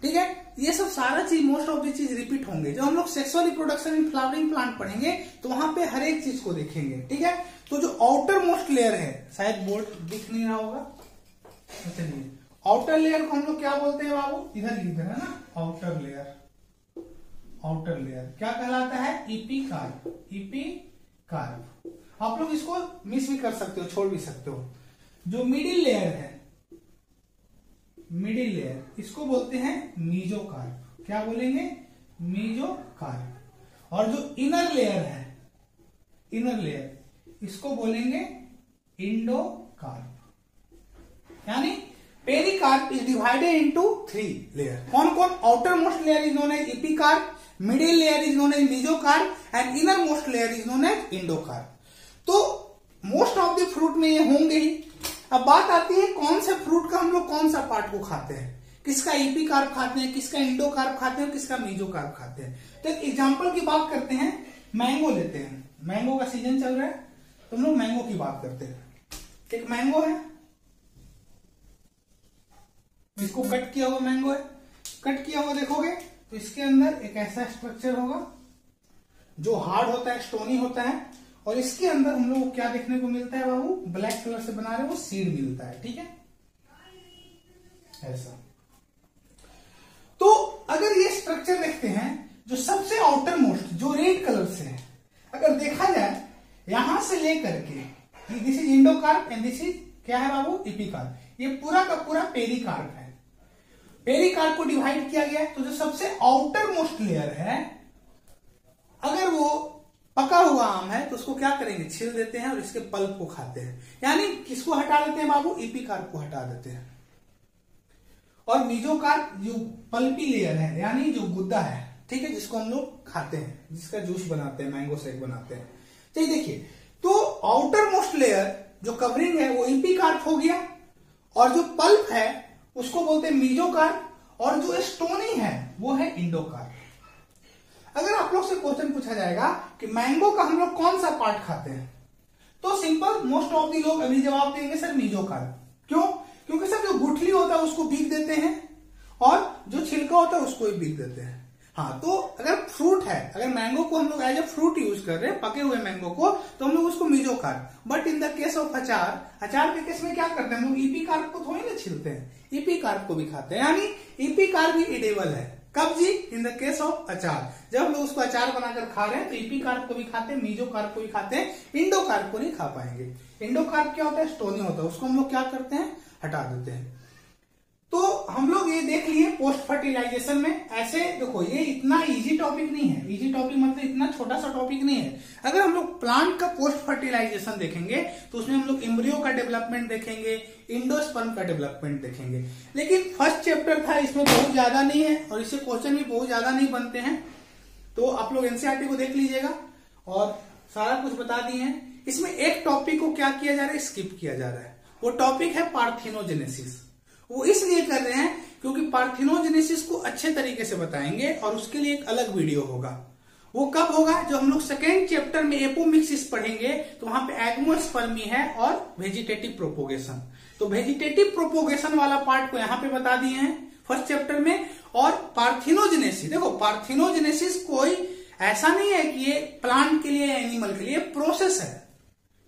ठीक है। ये सब सारा चीज, मोस्ट ऑफ द चीज रिपीट होंगे। जब हम लोग sexual reproduction in flowering plant पढ़ेंगे तो वहां पे हर एक चीज को देखेंगे, ठीक है। तो जो आउटर मोस्ट लेयर है, शायद बोर्ड दिख नहीं रहा होगा, चलिए आउटर लेयर को हम लोग क्या बोलते हैं बाबू, इधर लिख देना ना, आउटर लेयर क्या कहलाता है, इपिकार्प। आप लोग इसको मिस भी कर सकते हो, छोड़ भी सकते हो। जो मिडिल लेयर है, इसको बोलते हैं मीजोकार्प। क्या बोलेंगे, मीजोकार्प। और जो इनर लेयर, इसको बोलेंगे इंडोकार्प। यानी pericarp is divided into 3 layer. कौन कौन, outer most layer is known as epicarp, middle layer is known as mesocarp and inner most layer is known as endocarp. तो मोस्ट ऑफ द फ्रूट में ये होंगे ही। अब बात आती है कौन से फ्रूट का हम लोग कौन सा पार्ट को खाते हैं, किसका इपिकार्प खाते हैं, किसका इंडोकार्प खाते हैं, किसका मीजोकार्प खाते हैं। तो एक एग्जांपल की बात करते हैं, मैंगो लेते हैं, मैंगो का सीजन चल रहा है तो हम लोग मैंगो की बात करते हैं। एक मैंगो है, इसको कट किया हुआ मैंगो है, कट किया हुआ देखोगे तो इसके अंदर एक ऐसा स्ट्रक्चर होगा जो हार्ड होता है, स्टोनी होता है, और इसके अंदर हम लोग को क्या देखने को मिलता है बाबू, ब्लैक कलर से बना रहे वो सीड मिलता है, ठीक है, ऐसा। तो अगर ये स्ट्रक्चर देखते हैं, जो सबसे आउटर मोस्ट जो रेड कलर से है, अगर देखा जाए यहां से लेकर के, this is endocarp and this is क्या है बाबू, इपिकार्प। ये पूरा का पूरा पेरिकार्प है। पेरिकार्प को डिवाइड किया गया है। तो जो सबसे आउटर मोस्ट लेयर है, अगर वो पका हुआ आम है तो उसको क्या करेंगे, छील देते हैं और इसके पल्प को खाते हैं। यानी किसको हटा देते हैं बाबू, इपिकार्प को हटा देते हैं। और मीजोकार्प जो पल्पी लेयर है, यानी जो गुद्दा है, ठीक है, जिसको हम लोग खाते हैं, जिसका जूस बनाते हैं, मैंगो शेक बनाते हैं। तो देखिए, तो आउटर मोस्ट लेयर जो कवरिंग है वो इपिकार्प हो गया, और जो पल्प है उसको बोलते हैं मीजोकार्प, और जो स्टोनी है वो है इंडोकार्प। अगर आप लोग से क्वेश्चन पूछा जाएगा कि मैंगो का हम लोग कौन सा पार्ट खाते हैं, तो सिंपल मोस्ट ऑफ दी लोग अभी जवाब देंगे सर मीजोकार्प। क्यों, क्योंकि सर जो गुठली होता है उसको बीक देते हैं और जो छिलका होता है उसको भी बीक देते हैं। हाँ, तो अगर फ्रूट है, अगर मैंगो को हम लोग एज ए फ्रूट यूज कर रहे हैं, पके हुए मैंगो को, तो हम लोग उसको mesocarp. But in the case of अचार के केस में क्या करते हैं हम लोग, इपिकार्प को थोड़ी ना छिलते हैं, इपिकार्प को भी खाते हैं। यानी इपिकार्प भी एडेबल है। कब जी, इन द केस ऑफ अचार, जब हम लोग उसको अचार बनाकर खा रहे हैं तो इपिकार्प को भी खाते हैं, मीजोकार्प को भी खाते हैं, इंडोकार्प को नहीं खा पाएंगे। इंडोकार्प क्या होता है, स्टोनी होता है, उसको हम लोग क्या करते हैं, हटा देते हैं। तो हम लोग ये देख लिए पोस्ट फर्टिलाइजेशन में। ऐसे देखो ये इतना इजी टॉपिक नहीं है, इजी टॉपिक मतलब इतना छोटा सा टॉपिक नहीं है। अगर हम लोग प्लांट का पोस्ट फर्टिलाइजेशन देखेंगे तो उसमें हम लोग एम्ब्रियो का डेवलपमेंट देखेंगे, इंडोस्पर्म का डेवलपमेंट देखेंगे। लेकिन फर्स्ट चैप्टर था, इसमें बहुत ज्यादा नहीं है और इससे क्वेश्चन भी बहुत ज्यादा नहीं बनते हैं। तो आप लोग एनसीईआरटी को देख लीजिएगा और सारा कुछ बता दिए हैं। इसमें एक टॉपिक को क्या किया जा रहा है, स्किप किया जा रहा है। वो टॉपिक है पार्थिनोजेनेसिस। वो इसलिए कर रहे हैं क्योंकि पार्थिनोजेनेसिस को अच्छे तरीके से बताएंगे और उसके लिए एक अलग वीडियो होगा। वो कब होगा, जो हम लोग सेकेंड चैप्टर में एपोमिक्सिस पढ़ेंगे तो वहां पे एग्मोस्पर्मी है और वेजिटेटिव प्रोपोगेशन। तो वेजिटेटिव प्रोपोगेशन वाला पार्ट को यहां पे बता दिए हैं फर्स्ट चैप्टर में। और पार्थिनोजेनेसिस, देखो पार्थिनोजेनेसिस कोई ऐसा नहीं है कि ये प्लांट के लिए या एनिमल के लिए प्रोसेस है,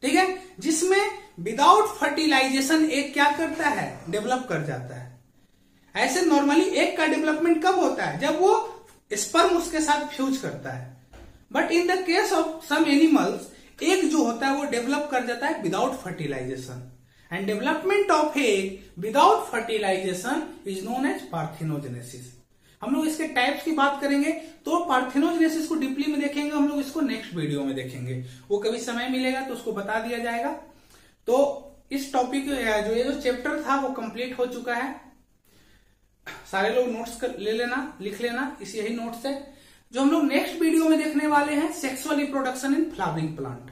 ठीक है, जिसमें विदाउट फर्टिलाइजेशन एक क्या करता है, डेवलप कर जाता है। ऐसे नॉर्मली एक का डेवलपमेंट कब होता है, जब वो स्पर्म उसके साथ फ्यूज करता है। But in the case of some animals एक जो होता है वो डेवलप कर जाता है without fertilisation. And development of egg without fertilisation is known as parthenogenesis. हम लोग इसके टाइप्स की बात करेंगे तो पार्थिनोजेनेसिस को डीपली में देखेंगे, हम लोग इसको नेक्स्ट वीडियो में देखेंगे। वो कभी समय मिलेगा तो उसको बता दिया जाएगा। तो इस टॉपिक जो चैप्टर था वो कंप्लीट हो चुका है। सारे लोग नोट्स ले लेना, लिख लेना, इस यही नोट्स है। जो हम लोग नेक्स्ट वीडियो में देखने वाले हैं sexual reproduction in flowering plant,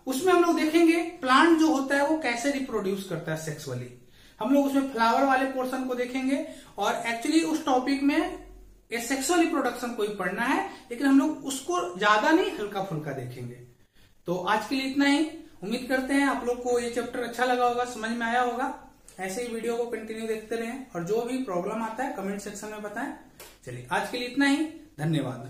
उसमें हम लोग देखेंगे प्लांट जो होता है वो कैसे रिप्रोड्यूस करता है सेक्सुअली। हम लोग उसमें फ्लावर वाले पोर्शन को देखेंगे और एक्चुअली उस टॉपिक में ये सेक्सुअल रिप्रोडक्शन को ही पढ़ना है, लेकिन हम लोग उसको ज्यादा नहीं हल्का फुल्का देखेंगे। तो आज के लिए इतना ही। उम्मीद करते हैं आप लोग को ये चैप्टर अच्छा लगा होगा, समझ में आया होगा। ऐसे ही वीडियो को कंटिन्यू देखते रहें और जो भी प्रॉब्लम आता है कमेंट सेक्शन में बताएं। चलिए आज के लिए इतना ही, धन्यवाद।